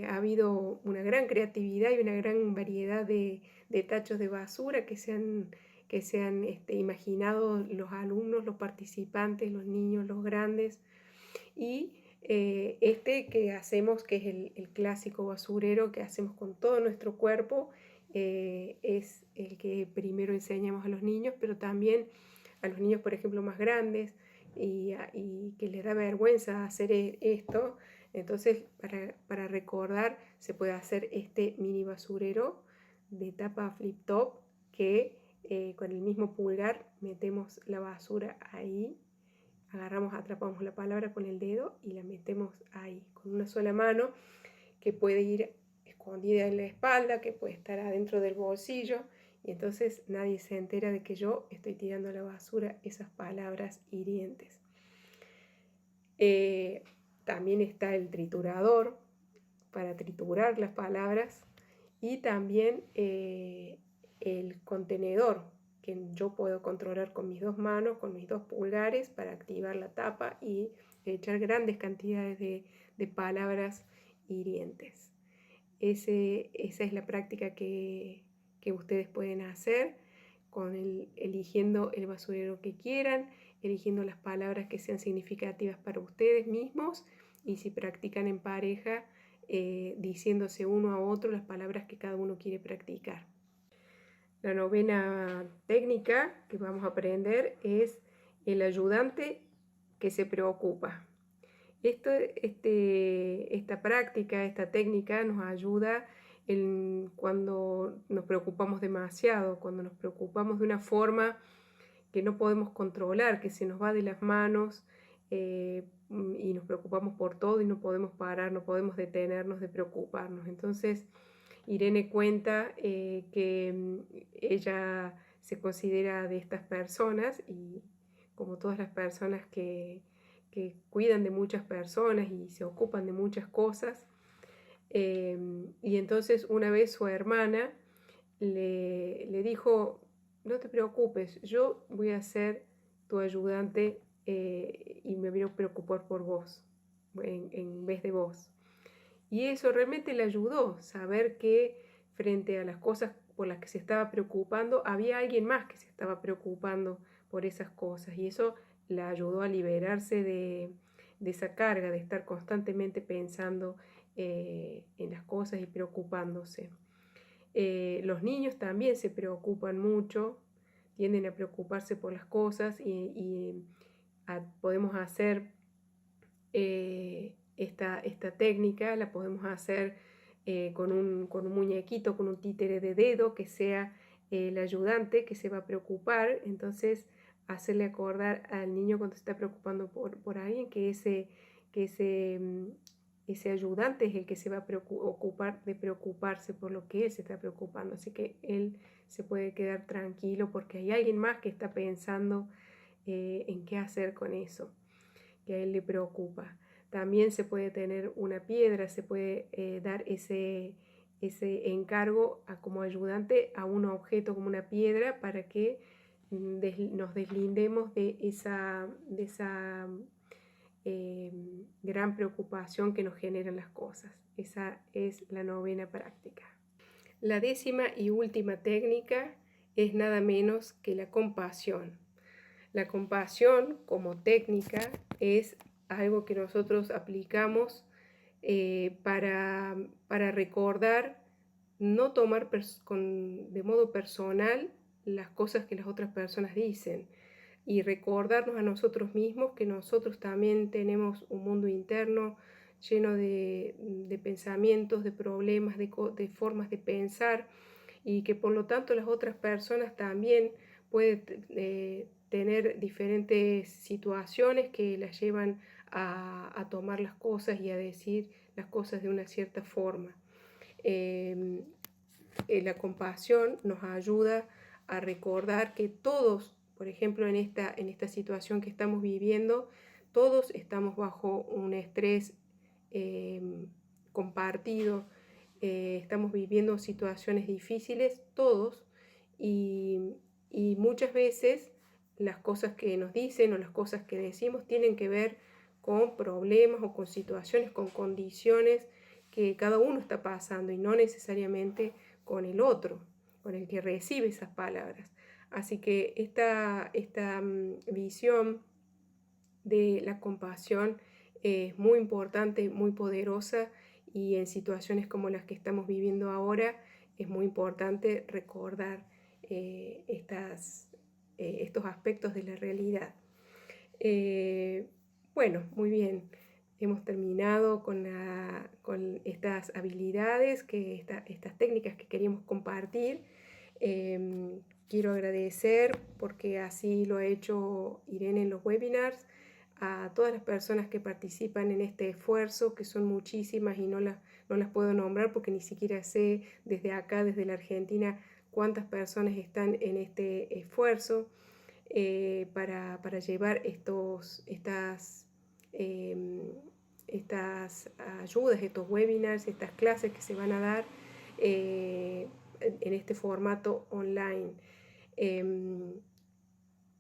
ha habido una gran creatividad y una gran variedad de tachos de basura que se han imaginado los alumnos, los participantes, los niños, los grandes. Y este que hacemos, que es el clásico basurero que hacemos con todo nuestro cuerpo, es el que primero enseñamos a los niños, pero también a los niños, por ejemplo, más grandes y que les da vergüenza hacer esto. Entonces, para recordar, se puede hacer este mini basurero de tapa flip top que con el mismo pulgar metemos la basura ahí. Agarramos, atrapamos la palabra con el dedo y la metemos ahí con una sola mano, que puede ir escondida en la espalda, que puede estar adentro del bolsillo, y entonces nadie se entera de que yo estoy tirando a la basura esas palabras hirientes. También está el triturador para triturar las palabras, y también el contenedor que yo puedo controlar con mis dos manos, con mis dos pulgares, para activar la tapa y echar grandes cantidades de palabras hirientes. Esa es la práctica que ustedes pueden hacer eligiendo el basurero que quieran, eligiendo las palabras que sean significativas para ustedes mismos, y si practican en pareja, diciéndose uno a otro las palabras que cada uno quiere practicar. La novena técnica que vamos a aprender es el ayudante que se preocupa. Esta práctica, esta técnica nos ayuda cuando nos preocupamos demasiado, cuando nos preocupamos de una forma que no podemos controlar, que se nos va de las manos, y nos preocupamos por todo y no podemos parar, no podemos detenernos de preocuparnos. Entonces, Irene cuenta que ella se considera de estas personas, y como todas las personas que cuidan de muchas personas y se ocupan de muchas cosas, y entonces una vez su hermana le dijo: no te preocupes, yo voy a ser tu ayudante y me voy a preocupar por vos en vez de vos. Y eso realmente le ayudó, saber que frente a las cosas por las que se estaba preocupando, había alguien más que se estaba preocupando por esas cosas, y eso la ayudó a liberarse de esa carga de estar constantemente pensando en las cosas y preocupándose. Los niños también se preocupan mucho, tienden a preocuparse por las cosas, y podemos hacer esta técnica, la podemos hacer con un muñequito, con un títere de dedo que sea el ayudante que se va a preocupar. Entonces, hacerle acordar al niño cuando se está preocupando por alguien que ese ayudante es el que se va a ocupar de preocuparse por lo que él se está preocupando. Así que él se puede quedar tranquilo porque hay alguien más que está pensando en qué hacer con eso que a él le preocupa. También se puede tener una piedra, se puede dar ese encargo como ayudante a un objeto como una piedra, para que nos deslindemos de esa gran preocupación que nos generan las cosas. Esa es la novena práctica. La décima y última técnica es nada menos que la compasión. La compasión como técnica es algo que nosotros aplicamos para recordar no tomar de modo personal las cosas que las otras personas dicen, y recordarnos a nosotros mismos que nosotros también tenemos un mundo interno lleno de pensamientos, de problemas, de formas de pensar, y que por lo tanto las otras personas también tener diferentes situaciones que la llevan a tomar las cosas y a decir las cosas de una cierta forma. La compasión nos ayuda a recordar que todos, por ejemplo, en esta situación que estamos viviendo, todos estamos bajo un estrés compartido, estamos viviendo situaciones difíciles, todos, y, y muchas veces las cosas que nos dicen o las cosas que decimos tienen que ver con problemas o con situaciones, con condiciones que cada uno está pasando y no necesariamente con el otro, con el que recibe esas palabras. Así que esta visión de la compasión es muy importante, muy poderosa, y en situaciones como las que estamos viviendo ahora es muy importante recordar estos aspectos de la realidad. Bueno, muy bien. Hemos terminado con estas habilidades, estas técnicas que queríamos compartir. Quiero agradecer, porque así lo ha hecho Irene en los webinars, a todas las personas que participan en este esfuerzo, que son muchísimas y no las puedo nombrar porque ni siquiera sé desde acá, desde la Argentina, cuántas personas están en este esfuerzo para llevar estas ayudas, estos webinars, estas clases que se van a dar en este formato online.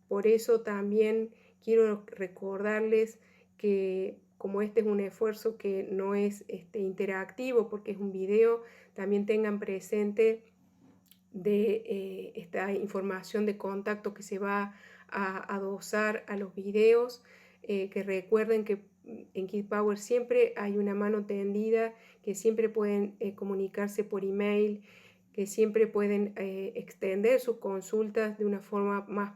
Por eso también quiero recordarles que, como este es un esfuerzo que no es interactivo porque es un video, también tengan presente de esta información de contacto que se va a adosar a los videos, que recuerden que en Kid Power siempre hay una mano tendida, que siempre pueden comunicarse por email, que siempre pueden extender sus consultas de una forma más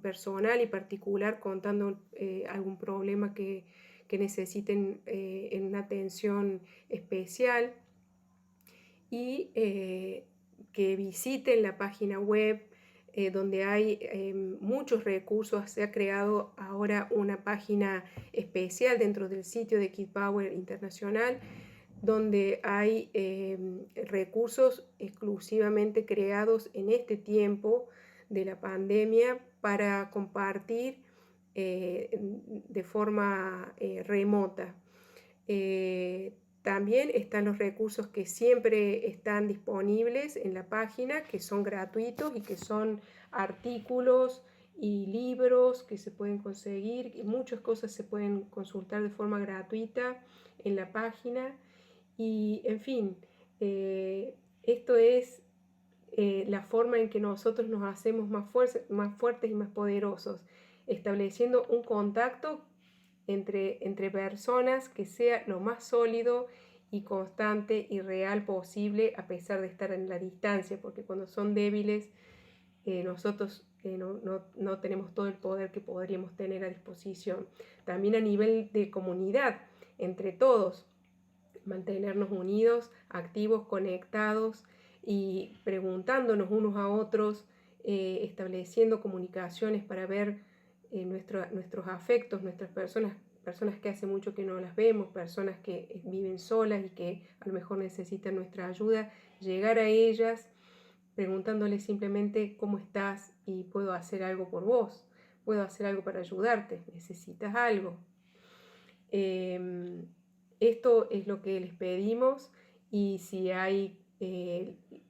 personal y particular, contando algún problema que necesiten en una atención especial, y que visiten la página web donde hay muchos recursos. Se ha creado ahora una página especial dentro del sitio de Kid Power Internacional, donde hay recursos exclusivamente creados en este tiempo de la pandemia para compartir de forma remota. También están los recursos que siempre están disponibles en la página, que son gratuitos y que son artículos y libros que se pueden conseguir, y muchas cosas se pueden consultar de forma gratuita en la página. Y en fin, esto es la forma en que nosotros nos hacemos más fuertes y más poderosos, estableciendo un contacto entre personas que sea lo más sólido y constante y real posible, a pesar de estar en la distancia, porque cuando son débiles nosotros no tenemos todo el poder que podríamos tener a disposición. También a nivel de comunidad, entre todos, mantenernos unidos, activos, conectados y preguntándonos unos a otros, estableciendo comunicaciones para ver nuestros afectos, nuestras personas que hace mucho que no las vemos, personas que viven solas y que a lo mejor necesitan nuestra ayuda, llegar a ellas preguntándoles simplemente cómo estás y puedo hacer algo por vos, puedo hacer algo para ayudarte, necesitas algo. Esto es lo que les pedimos, y si hay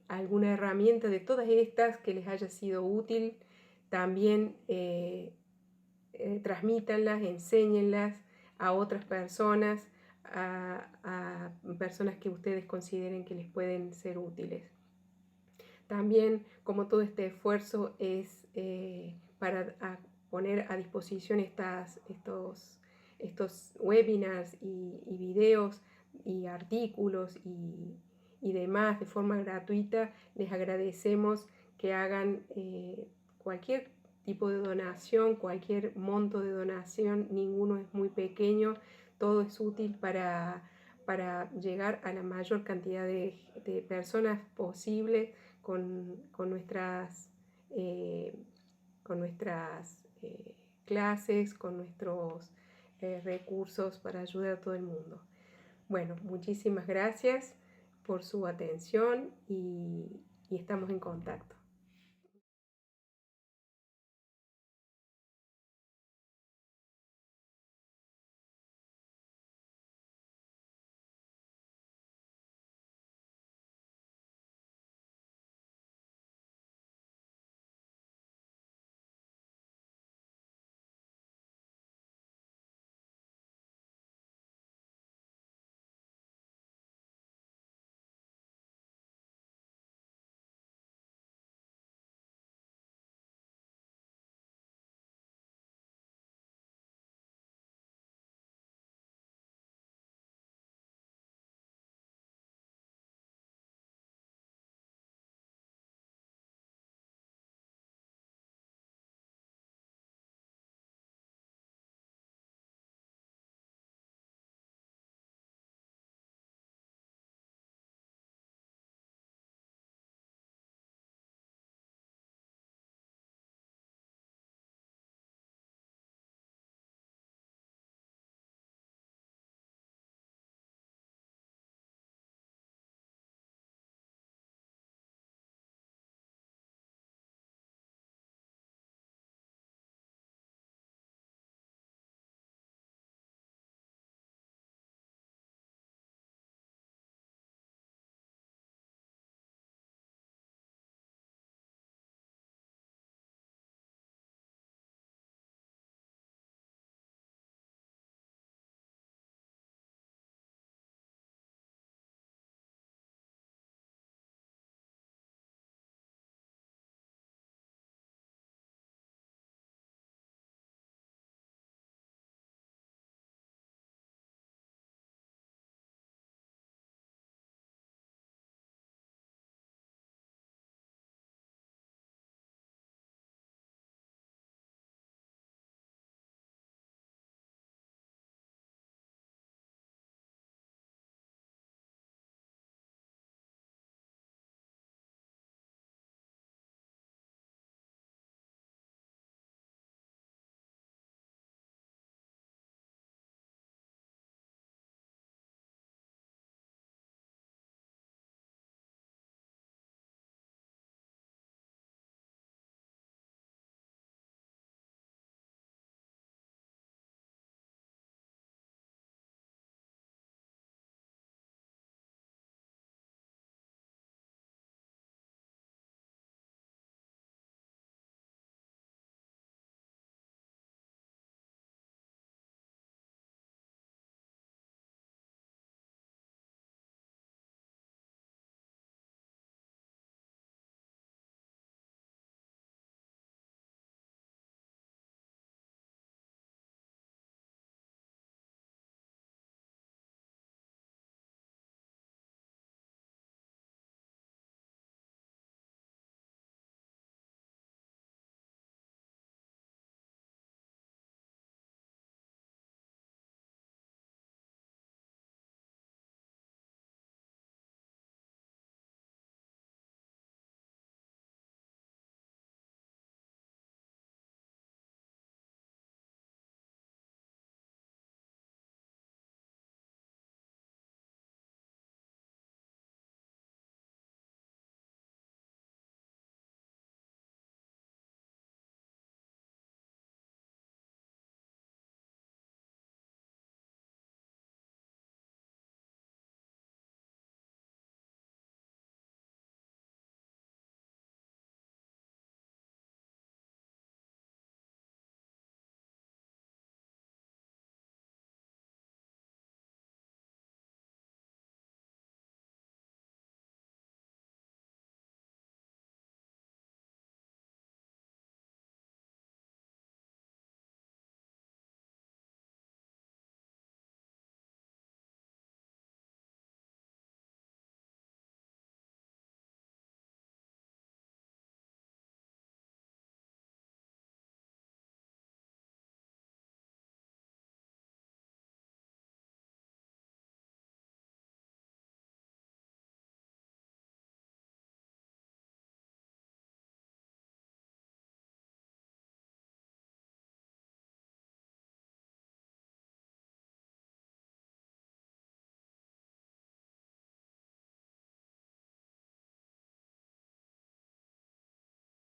alguna herramienta de todas estas que les haya sido útil, también transmítanlas, enséñenlas a otras personas, a personas que ustedes consideren que les pueden ser útiles. También, como todo este esfuerzo es para poner a disposición estos webinars y videos y artículos y demás de forma gratuita, les agradecemos que hagan cualquier tipo de donación, cualquier monto de donación, ninguno es muy pequeño, todo es útil para llegar a la mayor cantidad de personas posible con nuestras nuestras clases, con nuestros recursos para ayudar a todo el mundo. Bueno, muchísimas gracias por su atención y estamos en contacto.